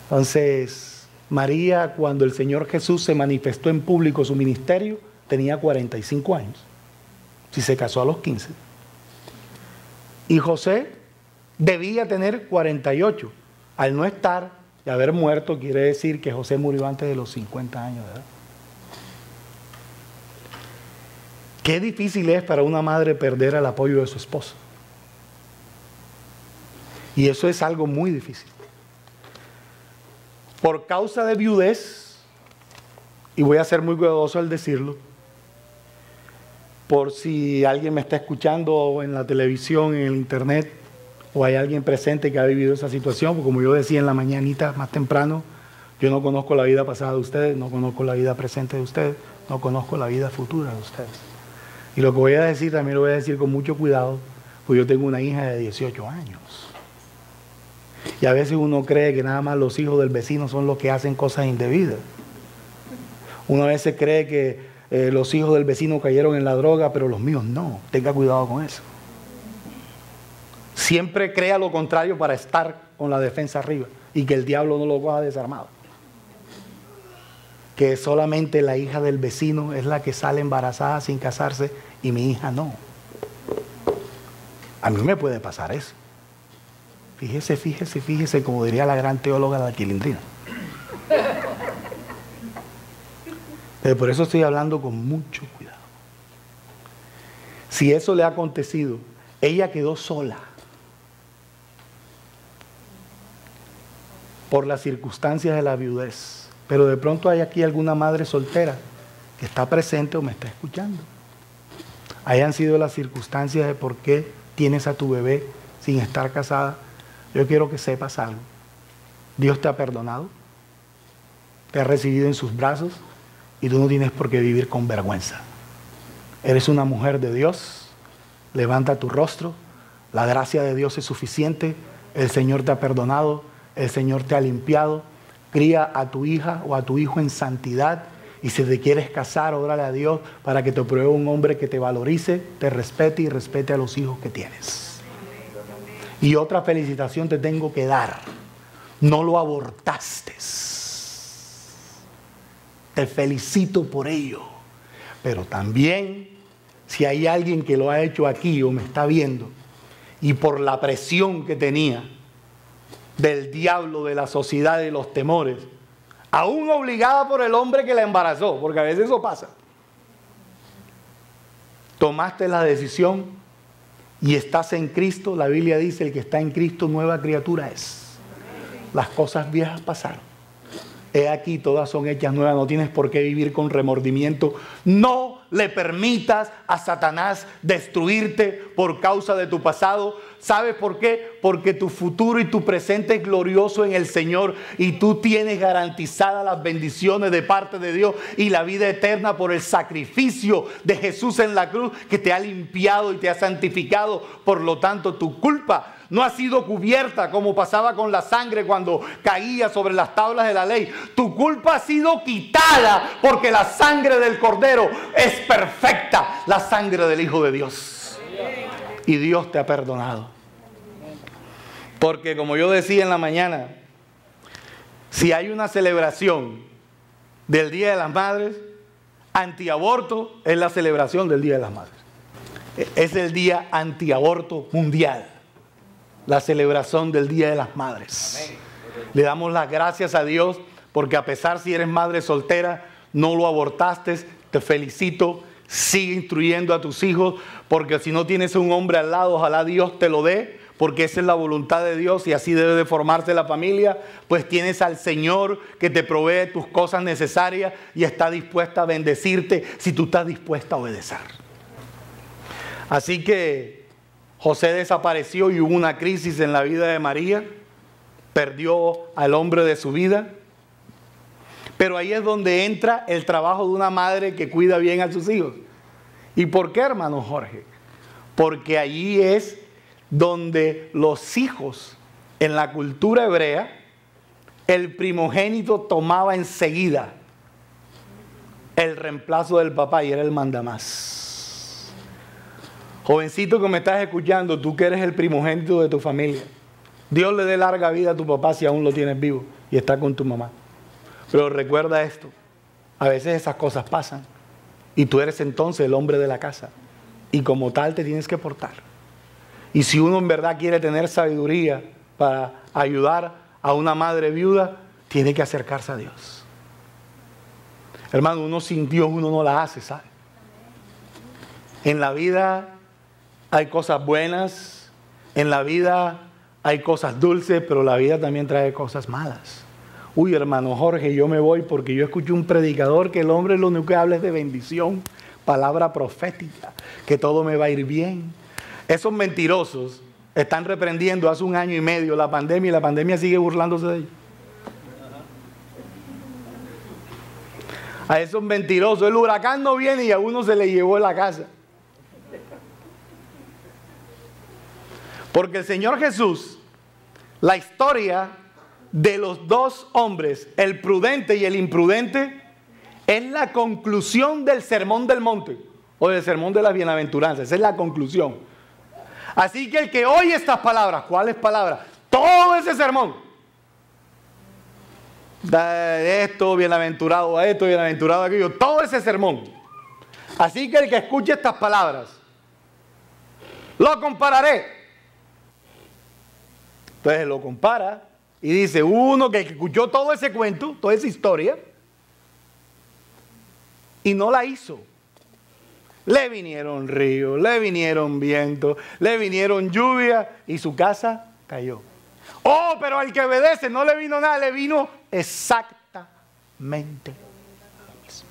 Entonces, María, cuando el Señor Jesús se manifestó en público su ministerio, tenía 45 años, si se casó a los 15. Y José debía tener 48. Al no estar y haber muerto, quiere decir que José murió antes de los 50 años de edad. Qué difícil es para una madre perder el apoyo de su esposo. Y eso es algo muy difícil. Por causa de viudez, y voy a ser muy cuidadoso al decirlo, por si alguien me está escuchando en la televisión, en el internet, o hay alguien presente que ha vivido esa situación, porque como yo decía en la mañanita más temprano, yo no conozco la vida pasada de ustedes, no conozco la vida presente de ustedes, no conozco la vida futura de ustedes. Y lo que voy a decir también lo voy a decir con mucho cuidado, pues yo tengo una hija de 18 años. Y a veces uno cree que nada más los hijos del vecino son los que hacen cosas indebidas. Uno a veces cree que los hijos del vecino cayeron en la droga, pero los míos no. Tenga cuidado con eso. Siempre crea lo contrario para estar con la defensa arriba y que el diablo no lo coja desarmado. Que solamente la hija del vecino es la que sale embarazada sin casarse y mi hija no. A mí me puede pasar eso. Fíjese, como diría la gran teóloga de la Quilindrina. Pero por eso estoy hablando con mucho cuidado. Si eso le ha acontecido, ella quedó sola por las circunstancias de la viudez. Pero de pronto hay aquí alguna madre soltera que está presente o me está escuchando. Hayan sido las circunstancias de por qué tienes a tu bebé sin estar casada. Yo quiero que sepas algo. Dios te ha perdonado, te ha recibido en sus brazos y tú no tienes por qué vivir con vergüenza. Eres una mujer de Dios, levanta tu rostro, la gracia de Dios es suficiente, el Señor te ha perdonado, el Señor te ha limpiado, cría a tu hija o a tu hijo en santidad y si te quieres casar, órale a Dios para que te pruebe un hombre que te valorice, te respete y respete a los hijos que tienes. Y otra felicitación te tengo que dar, no lo abortaste. Te felicito por ello. Pero también, si hay alguien que lo ha hecho aquí o me está viendo, y por la presión que tenía del diablo, de la sociedad, de los temores, aún obligada por el hombre que la embarazó, porque a veces eso pasa, tomaste la decisión y estás en Cristo, la Biblia dice, el que está en Cristo nueva criatura es. Las cosas viejas pasaron. He aquí, todas son hechas nuevas, no tienes por qué vivir con remordimiento. No le permitas a Satanás destruirte por causa de tu pasado. ¿Sabes por qué? Porque tu futuro y tu presente es glorioso en el Señor y tú tienes garantizadas las bendiciones de parte de Dios y la vida eterna por el sacrificio de Jesús en la cruz que te ha limpiado y te ha santificado. Por lo tanto, tu culpa no ha sido cubierta como pasaba con la sangre cuando caía sobre las tablas de la ley. Tu culpa ha sido quitada porque la sangre del Cordero es perfecta, la sangre del Hijo de Dios. Y Dios te ha perdonado. Porque como yo decía en la mañana, si hay una celebración del Día de las Madres, antiaborto es la celebración del Día de las Madres. Es el Día Antiaborto Mundial. La celebración del Día de las Madres. Amén. Le damos las gracias a Dios porque a pesar si eres madre soltera, no lo abortaste, te felicito, sigue instruyendo a tus hijos porque si no tienes un hombre al lado, ojalá Dios te lo dé porque esa es la voluntad de Dios y así debe de formarse la familia, pues tienes al Señor que te provee tus cosas necesarias y está dispuesta a bendecirte si tú estás dispuesta a obedecer. Así que José desapareció y hubo una crisis en la vida de María. Perdió al hombre de su vida. Pero ahí es donde entra el trabajo de una madre que cuida bien a sus hijos. ¿Y por qué, hermano Jorge? Porque allí es donde los hijos, en la cultura hebrea, el primogénito tomaba enseguida el reemplazo del papá y era el mandamás. Jovencito que me estás escuchando, tú que eres el primogénito de tu familia, Dios le dé larga vida a tu papá si aún lo tienes vivo y está con tu mamá. Pero recuerda esto, a veces esas cosas pasan y tú eres entonces el hombre de la casa y como tal te tienes que portar. Y si uno en verdad quiere tener sabiduría para ayudar a una madre viuda, tiene que acercarse a Dios. Hermano, uno sin Dios uno no la hace, ¿sabe? En la vida hay cosas buenas, en la vida hay cosas dulces, pero la vida también trae cosas malas. Uy, hermano Jorge, yo me voy porque yo escuché un predicador que el hombre lo único que habla es de bendición, palabra profética, que todo me va a ir bien. Esos mentirosos están reprendiendo hace 1 año y medio la pandemia y la pandemia sigue burlándose de ellos. A esos mentirosos, el huracán no viene y a uno se le llevó la casa. Porque el Señor Jesús, la historia de los dos hombres, el prudente y el imprudente, es la conclusión del sermón del monte o del sermón de las bienaventuranzas. Esa es la conclusión. Así que el que oye estas palabras, ¿cuáles palabras? Todo ese sermón. De esto, bienaventurado a esto, bienaventurado a aquello, todo ese sermón. Así que el que escuche estas palabras, lo compararé. Entonces lo compara y dice, uno que escuchó todo ese cuento, toda esa historia, y no la hizo. Le vinieron ríos, le vinieron vientos, le vinieron lluvia y su casa cayó. Oh, pero al que obedece no le vino nada, le vino exactamente lo mismo.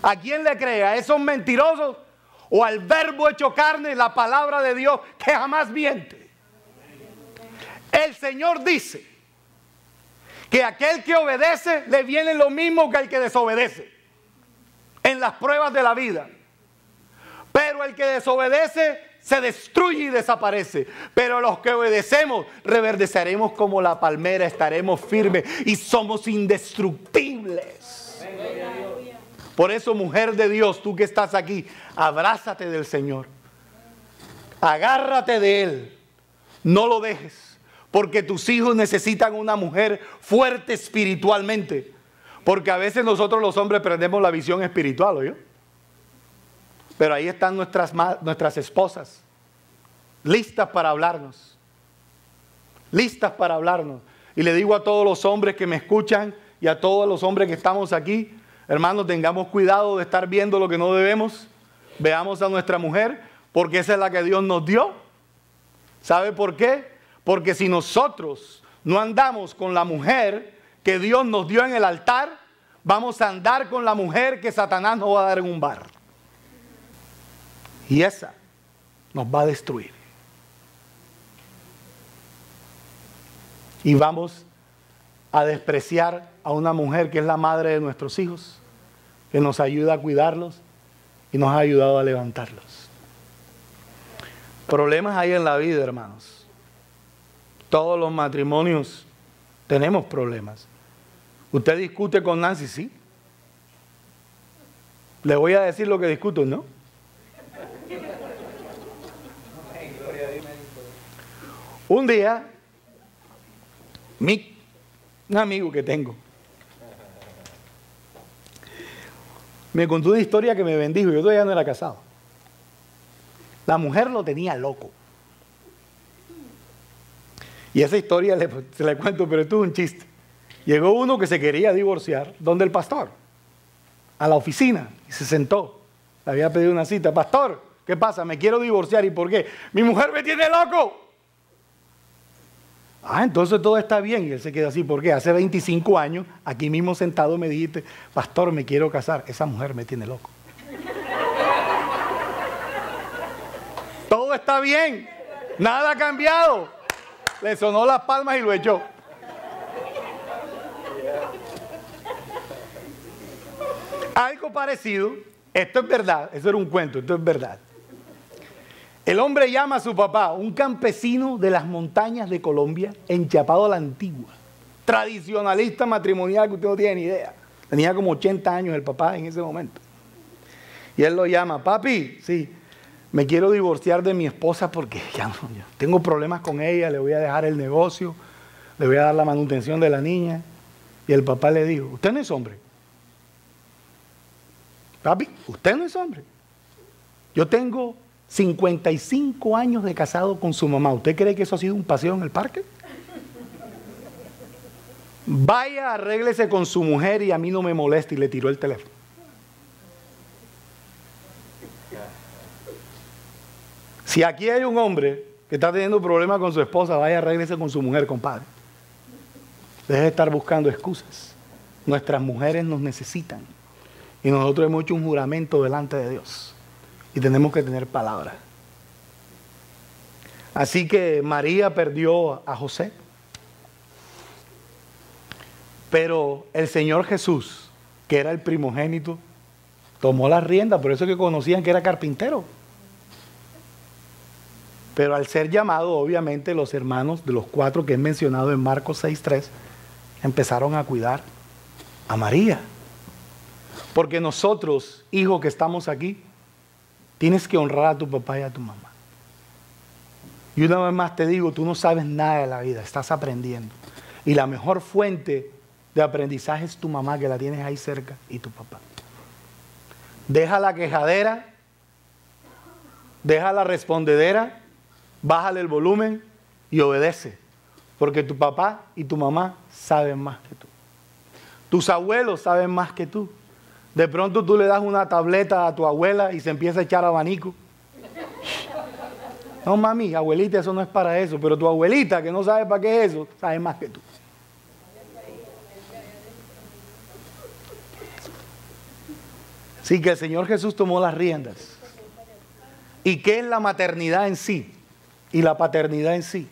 ¿A quién le cree? ¿A esos mentirosos o al verbo hecho carne, la palabra de Dios que jamás miente? El Señor dice que aquel que obedece le viene lo mismo que al que desobedece en las pruebas de la vida. Pero el que desobedece se destruye y desaparece. Pero los que obedecemos reverdeceremos como la palmera, estaremos firmes y somos indestructibles. Por eso, mujer de Dios, tú que estás aquí, abrázate del Señor. Agárrate de Él. No lo dejes. Porque tus hijos necesitan una mujer fuerte espiritualmente. Porque a veces nosotros los hombres perdemos la visión espiritual, ¿oyó? Pero ahí están nuestras esposas, listas para hablarnos. Listas para hablarnos. Y le digo a todos los hombres que me escuchan y a todos los hombres que estamos aquí, hermanos, tengamos cuidado de estar viendo lo que no debemos. Veamos a nuestra mujer, porque esa es la que Dios nos dio. ¿Sabe por qué? Porque si nosotros no andamos con la mujer que Dios nos dio en el altar, vamos a andar con la mujer que Satanás nos va a dar en un bar. Y esa nos va a destruir. Y vamos a despreciar a una mujer que es la madre de nuestros hijos, que nos ayuda a cuidarlos y nos ha ayudado a levantarlos. Problemas hay en la vida, hermanos. Todos los matrimonios tenemos problemas. Usted discute con Nancy, ¿sí? Le voy a decir lo que discuto, ¿no? Un día, un amigo que tengo, me contó una historia que me bendijo. Yo todavía no era casado. La mujer lo tenía loco. Y esa historia se la cuento, pero esto es un chiste. Llegó uno que se quería divorciar, donde el pastor, a la oficina, y se sentó. Le había pedido una cita. Pastor, ¿qué pasa? Me quiero divorciar. ¿Y por qué? Mi mujer me tiene loco. Ah, entonces todo está bien. Y él se quedó así. ¿Por qué? Hace 25 años, aquí mismo sentado, me dijiste, pastor, me quiero casar. Esa mujer me tiene loco. Todo está bien. Nada ha cambiado. Le sonó las palmas y lo echó. Algo parecido, esto es verdad, eso era un cuento, esto es verdad. El hombre llama a su papá, un campesino de las montañas de Colombia, enchapado a la antigua, tradicionalista matrimonial que usted no tiene ni idea. Tenía como 80 años el papá en ese momento. Y él lo llama, papi, sí, me quiero divorciar de mi esposa porque ya tengo problemas con ella, le voy a dejar el negocio, le voy a dar la manutención de la niña. Y el papá le dijo, usted no es hombre. Papi, usted no es hombre. Yo tengo 55 años de casado con su mamá. ¿Usted cree que eso ha sido un paseo en el parque? Vaya, arréglese con su mujer y a mí no me moleste. Y le tiró el teléfono. Si aquí hay un hombre que está teniendo problemas con su esposa, vaya, arréglese con su mujer, compadre. Deje de estar buscando excusas. Nuestras mujeres nos necesitan. Y nosotros hemos hecho un juramento delante de Dios. Y tenemos que tener palabra. Así que María perdió a José. Pero el Señor Jesús, que era el primogénito, tomó la rienda. Por eso que conocían que era carpintero. Pero al ser llamado, obviamente, los hermanos de los 4 que he mencionado en Marcos 6:3, empezaron a cuidar a María. Porque nosotros, hijos que estamos aquí, tienes que honrar a tu papá y a tu mamá. Y una vez más te digo, tú no sabes nada de la vida, estás aprendiendo. Y la mejor fuente de aprendizaje es tu mamá, que la tienes ahí cerca, y tu papá. Deja la quejadera, deja la respondedera, bájale el volumen y obedece. Porque tu papá y tu mamá saben más que tú. Tus abuelos saben más que tú. De pronto tú le das una tableta a tu abuela y se empieza a echar abanico. No, mami, abuelita, eso no es para eso. Pero tu abuelita, que no sabe para qué es eso, sabe más que tú. Así que el Señor Jesús tomó las riendas. ¿Y qué es la maternidad en sí? Y la paternidad en sí.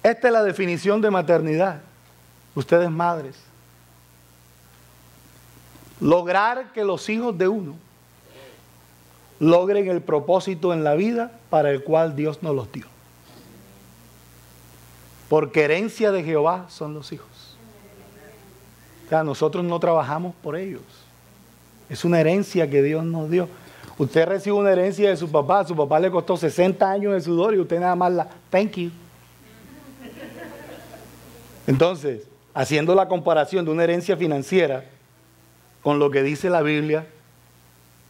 Esta es la definición de maternidad. Ustedes madres. Lograr que los hijos de uno logren el propósito en la vida para el cual Dios nos los dio. Porque herencia de Jehová son los hijos. O sea, nosotros no trabajamos por ellos. Es una herencia que Dios nos dio. Usted recibe una herencia de su papá le costó 60 años de sudor y usted nada más la, thank you. Entonces, haciendo la comparación de una herencia financiera con lo que dice la Biblia,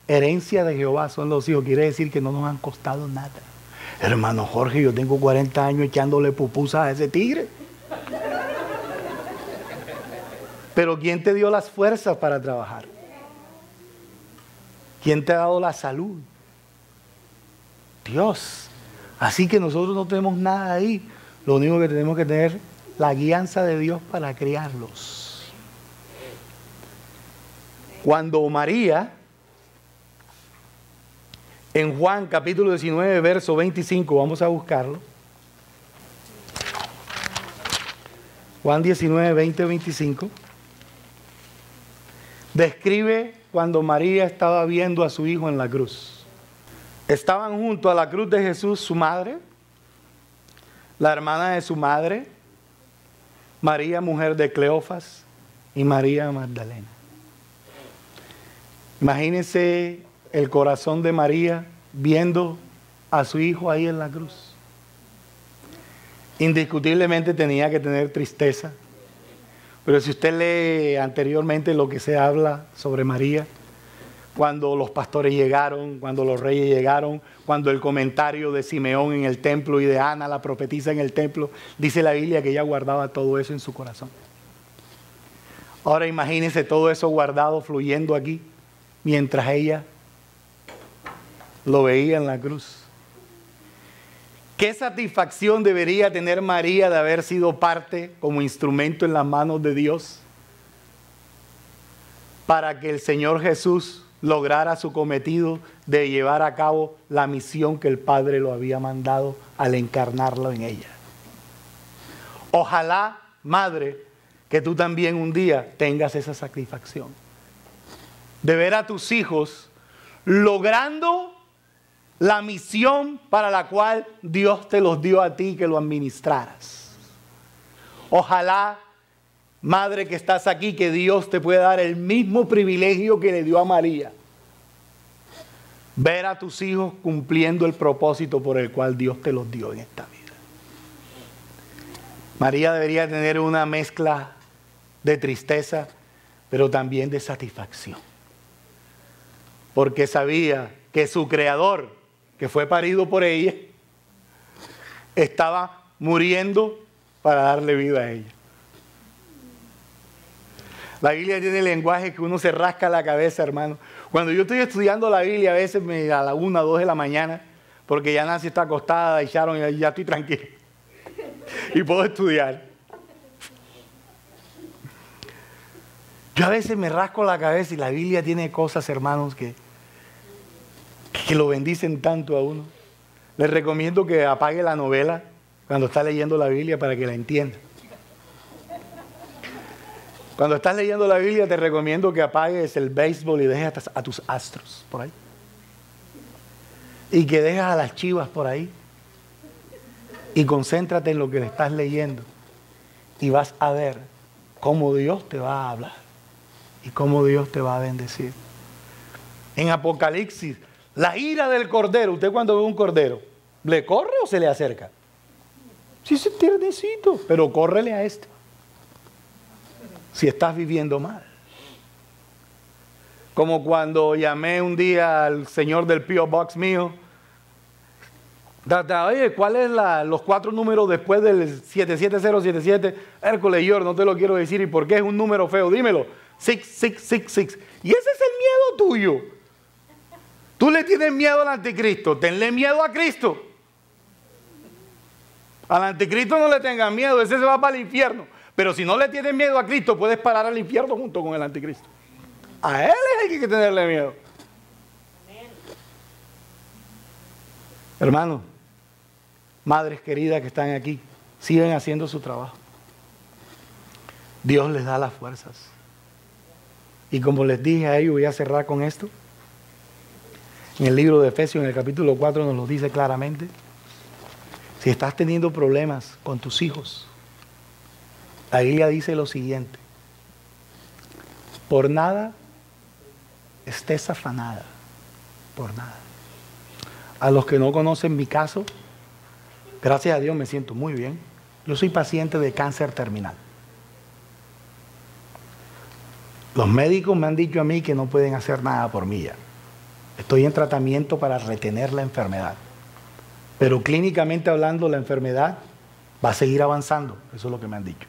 herencia de Jehová son los hijos, quiere decir que no nos han costado nada. Hermano Jorge, yo tengo 40 años echándole pupusas a ese tigre. Pero ¿quién te dio las fuerzas para trabajar? ¿Quién te ha dado la salud? Dios. Así que nosotros no tenemos nada ahí. Lo único que tenemos que tener la guianza de Dios para criarlos. Cuando María, en Juan capítulo 19, verso 25, vamos a buscarlo. Juan 19, 20, 25. Describe cuando María estaba viendo a su hijo en la cruz. Estaban junto a la cruz de Jesús su madre, la hermana de su madre, María, mujer de Cleofas, y María Magdalena. Imagínense el corazón de María viendo a su hijo ahí en la cruz. Indiscutiblemente tenía que tener tristeza. Pero si usted lee anteriormente lo que se habla sobre María, cuando los pastores llegaron, cuando los reyes llegaron, cuando el comentario de Simeón en el templo y de Ana, la profetisa en el templo, dice la Biblia que ella guardaba todo eso en su corazón. Ahora imagínense todo eso guardado, fluyendo aquí, mientras ella lo veía en la cruz. ¿Qué satisfacción debería tener María de haber sido parte como instrumento en las manos de Dios para que el Señor Jesús lograra su cometido de llevar a cabo la misión que el Padre lo había mandado al encarnarlo en ella? Ojalá, madre, que tú también un día tengas esa satisfacción de ver a tus hijos logrando la misión para la cual Dios te los dio a ti, que lo administraras. Ojalá, madre que estás aquí, que Dios te pueda dar el mismo privilegio que le dio a María. Ver a tus hijos cumpliendo el propósito por el cual Dios te los dio en esta vida. María debería tener una mezcla de tristeza, pero también de satisfacción. Porque sabía que su creador, que fue parido por ella, estaba muriendo para darle vida a ella. La Biblia tiene lenguaje que uno se rasca la cabeza, hermano. Cuando yo estoy estudiando la Biblia, a veces a la 1 o 2 de la mañana, porque ya Nancy está acostada y Sharon, y ya estoy tranquilo. Y puedo estudiar. Yo a veces me rasco la cabeza y la Biblia tiene cosas, hermanos, que lo bendicen tanto a uno. Les recomiendo que apague la novela cuando está leyendo la Biblia para que la entienda. Cuando estás leyendo la Biblia te recomiendo que apagues el béisbol y dejes a tus astros por ahí. Y que dejes a las chivas por ahí. Y concéntrate en lo que le estás leyendo. Y vas a ver cómo Dios te va a hablar. Y cómo Dios te va a bendecir. En Apocalipsis, la ira del cordero. Usted cuando ve un cordero, ¿le corre o se le acerca? Sí, es tiernecito, pero córrele a este. Si estás viviendo mal. Como cuando llamé un día al señor del P.O. Box mío. Oye, ¿cuál es los 4 números después del 77077? Hércules, yo no te lo quiero decir. ¿Y por qué es un número feo? Dímelo. 6666. Y ese es el miedo tuyo. Tú le tienes miedo al anticristo. Tenle miedo a Cristo. Al anticristo no le tengas miedo. Ese se va para el infierno. Pero si no le tienes miedo a Cristo, puedes parar al infierno junto con el anticristo. A él es el que hay que tenerle miedo. Hermanos, madres queridas que están aquí, siguen haciendo su trabajo. Dios les da las fuerzas. Y como les dije a ellos, voy a cerrar con esto. En el libro de Efesios, en el capítulo 4, nos lo dice claramente. Si estás teniendo problemas con tus hijos, la Biblia dice lo siguiente: por nada estés afanada, por nada. A los que no conocen mi caso, gracias a Dios me siento muy bien. Yo soy paciente de cáncer terminal. Los médicos me han dicho a mí que no pueden hacer nada por mí ya. Estoy en tratamiento para retener la enfermedad. Pero clínicamente hablando, la enfermedad va a seguir avanzando. Eso es lo que me han dicho.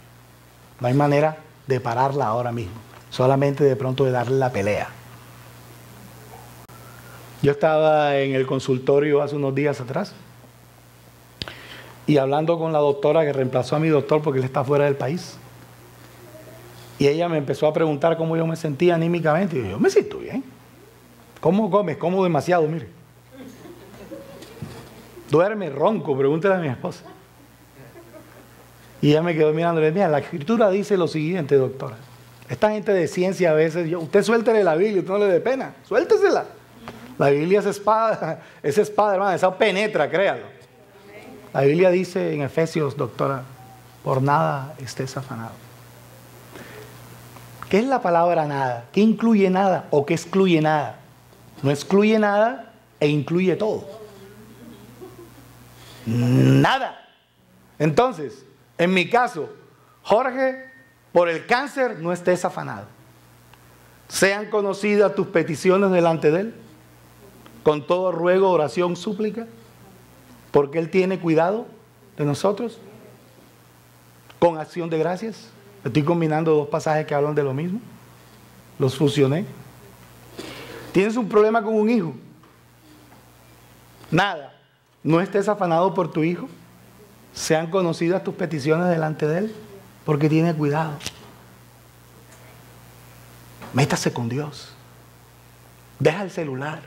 No hay manera de pararla ahora mismo. Solamente de pronto de darle la pelea. Yo estaba en el consultorio hace unos días atrás y hablando con la doctora que reemplazó a mi doctor porque él está fuera del país. Y ella me empezó a preguntar cómo yo me sentía anímicamente. Y yo me siento bien. ¿Cómo comes? Como demasiado, mire. Duerme, ronco, pregúntale a mi esposa. Y ella me quedó mirando y le dije, mira, la escritura dice lo siguiente, doctora. Esta gente de ciencia a veces, usted suéltele la Biblia, usted no le dé pena, suéltesela. La Biblia es espada, hermano, esa penetra, créalo. La Biblia dice en Efesios, doctora, por nada estés afanado. ¿Qué es la palabra nada? ¿Qué incluye nada o qué excluye nada? No excluye nada e incluye todo. Nada. Entonces, en mi caso, Jorge, por el cáncer no estés afanado. Sean conocidas tus peticiones delante de Él, con todo ruego, oración, súplica, porque Él tiene cuidado de nosotros, con acción de gracias. Estoy combinando dos pasajes que hablan de lo mismo. Los fusioné. ¿Tienes un problema con un hijo? Nada. No estés afanado por tu hijo. Sean conocidas tus peticiones delante de Él, porque tiene cuidado. Métase con Dios. Deja el celular.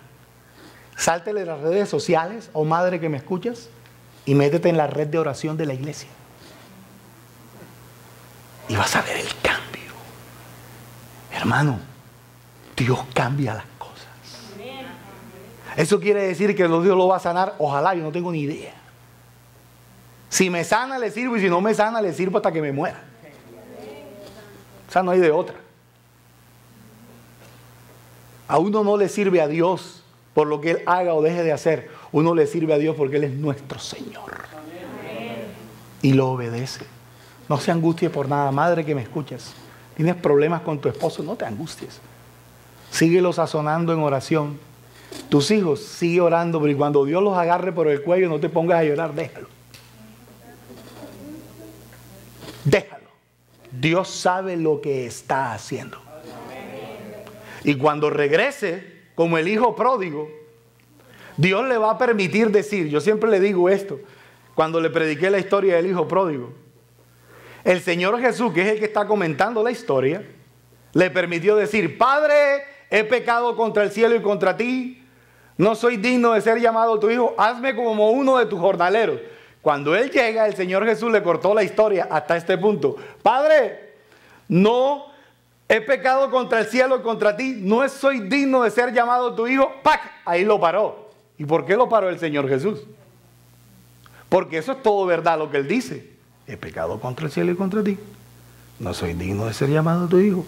Sáltele las redes sociales, oh madre que me escuchas, y métete en la red de oración de la iglesia. Y vas a ver el cambio. Hermano, Dios cambia las cosas. ¿Eso quiere decir que Dios lo va a sanar? Ojalá, yo no tengo ni idea. Si me sana, le sirvo, y si no me sana, le sirvo hasta que me muera. O sea, no hay de otra. A uno no le sirve a Dios por lo que Él haga o deje de hacer. Uno le sirve a Dios porque Él es nuestro Señor. Y lo obedece. No se angustie por nada. Madre que me escuchas, tienes problemas con tu esposo, no te angusties. Síguelo sazonando en oración. Tus hijos, sigue orando, pero cuando Dios los agarre por el cuello, no te pongas a llorar, déjalo. Déjalo. Dios sabe lo que está haciendo. Y cuando regrese, como el hijo pródigo, Dios le va a permitir decir, yo siempre le digo esto, cuando le prediqué la historia del hijo pródigo, el Señor Jesús, que es el que está comentando la historia, le permitió decir, Padre, he pecado contra el cielo y contra ti, no soy digno de ser llamado tu hijo, hazme como uno de tus jornaleros. Cuando él llega, el Señor Jesús le cortó la historia hasta este punto. Padre, no he pecado contra el cielo y contra ti, no soy digno de ser llamado tu hijo. ¡Pac! Ahí lo paró. ¿Y por qué lo paró el Señor Jesús? Porque eso es todo verdad lo que él dice. He pecado contra el cielo y contra ti, no soy digno de ser llamado tu hijo.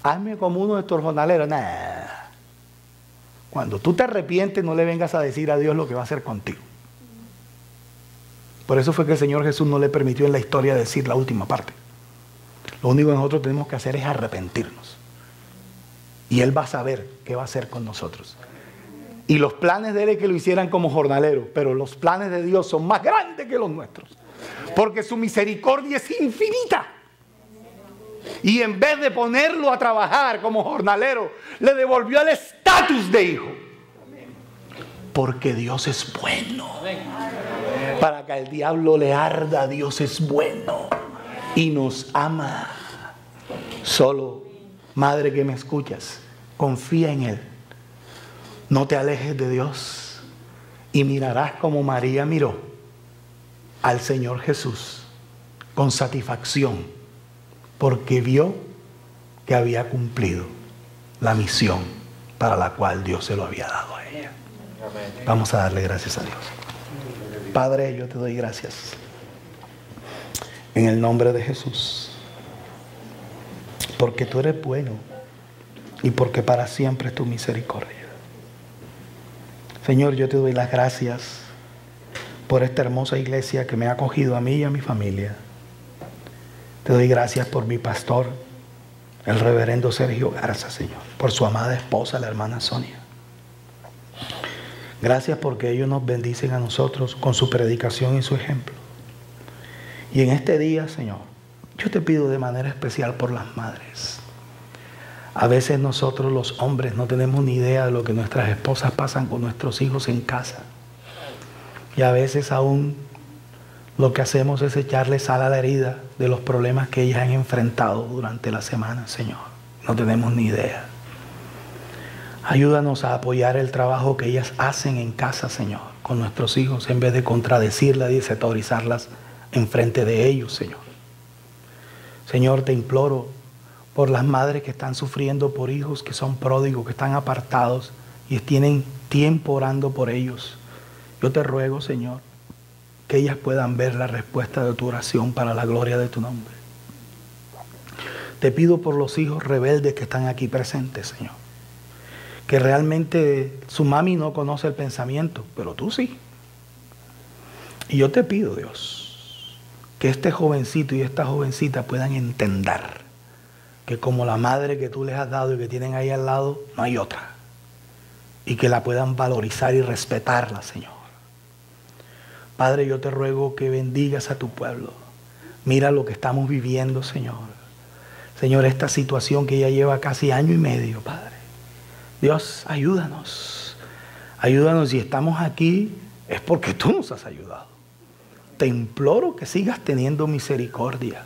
Hazme como uno de tus jornaleros. Nah. Cuando tú te arrepientes, no le vengas a decir a Dios lo que va a hacer contigo. Por eso fue que el Señor Jesús no le permitió en la historia decir la última parte. Lo único que nosotros tenemos que hacer es arrepentirnos. Y Él va a saber qué va a hacer con nosotros. Y los planes de Él es que lo hicieran como jornaleros, pero los planes de Dios son más grandes que los nuestros. Porque su misericordia es infinita. Y en vez de ponerlo a trabajar como jornalero, le devolvió el estatus de hijo. Porque Dios es bueno. Para que al diablo le arda, Dios es bueno. Y nos ama. Solo, madre que me escuchas, confía en Él. No te alejes de Dios. Y mirarás como María miró al Señor Jesús con satisfacción, porque vio que había cumplido la misión para la cual Dios se lo había dado a ella. Vamos a darle gracias a Dios. Padre, yo te doy gracias en el nombre de Jesús, porque tú eres bueno y porque para siempre es tu misericordia. Señor, yo te doy las gracias por esta hermosa iglesia que me ha acogido a mí y a mi familia. Te doy gracias por mi pastor, el reverendo Sergio Garza, Señor, por su amada esposa, la hermana Sonia. Gracias porque ellos nos bendicen a nosotros con su predicación y su ejemplo. Y en este día, Señor, yo te pido de manera especial por las madres. A veces nosotros los hombres no tenemos ni idea de lo que nuestras esposas pasan con nuestros hijos en casa. Y a veces aún lo que hacemos es echarle sal a la herida de los problemas que ellas han enfrentado durante la semana, Señor. No tenemos ni idea. Ayúdanos a apoyar el trabajo que ellas hacen en casa, Señor, con nuestros hijos, en vez de contradecirlas y desautorizarlas en frente de ellos, Señor. Señor, te imploro por las madres que están sufriendo por hijos que son pródigos, que están apartados y tienen tiempo orando por ellos. Yo te ruego, Señor, que ellas puedan ver la respuesta de tu oración para la gloria de tu nombre. Te pido por los hijos rebeldes que están aquí presentes, Señor, que realmente su mami no conoce el pensamiento, pero tú sí. Y yo te pido, Dios, que este jovencito y esta jovencita puedan entender que como la madre que tú les has dado y que tienen ahí al lado, no hay otra. Y que la puedan valorizar y respetarla, Señor. Padre, yo te ruego que bendigas a tu pueblo. Mira lo que estamos viviendo, Señor. Señor, esta situación que ya lleva casi año y medio, Padre. Dios, ayúdanos. Ayúdanos, si estamos aquí es porque tú nos has ayudado. Te imploro que sigas teniendo misericordia.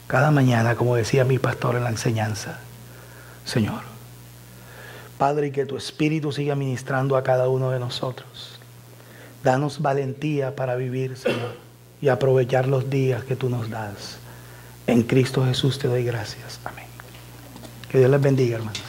Cada mañana, como decía mi pastor en la enseñanza, Señor. Padre, y que tu Espíritu siga ministrando a cada uno de nosotros. Danos valentía para vivir, Señor, y aprovechar los días que tú nos das. En Cristo Jesús te doy gracias. Amén. Que Dios les bendiga, hermanos.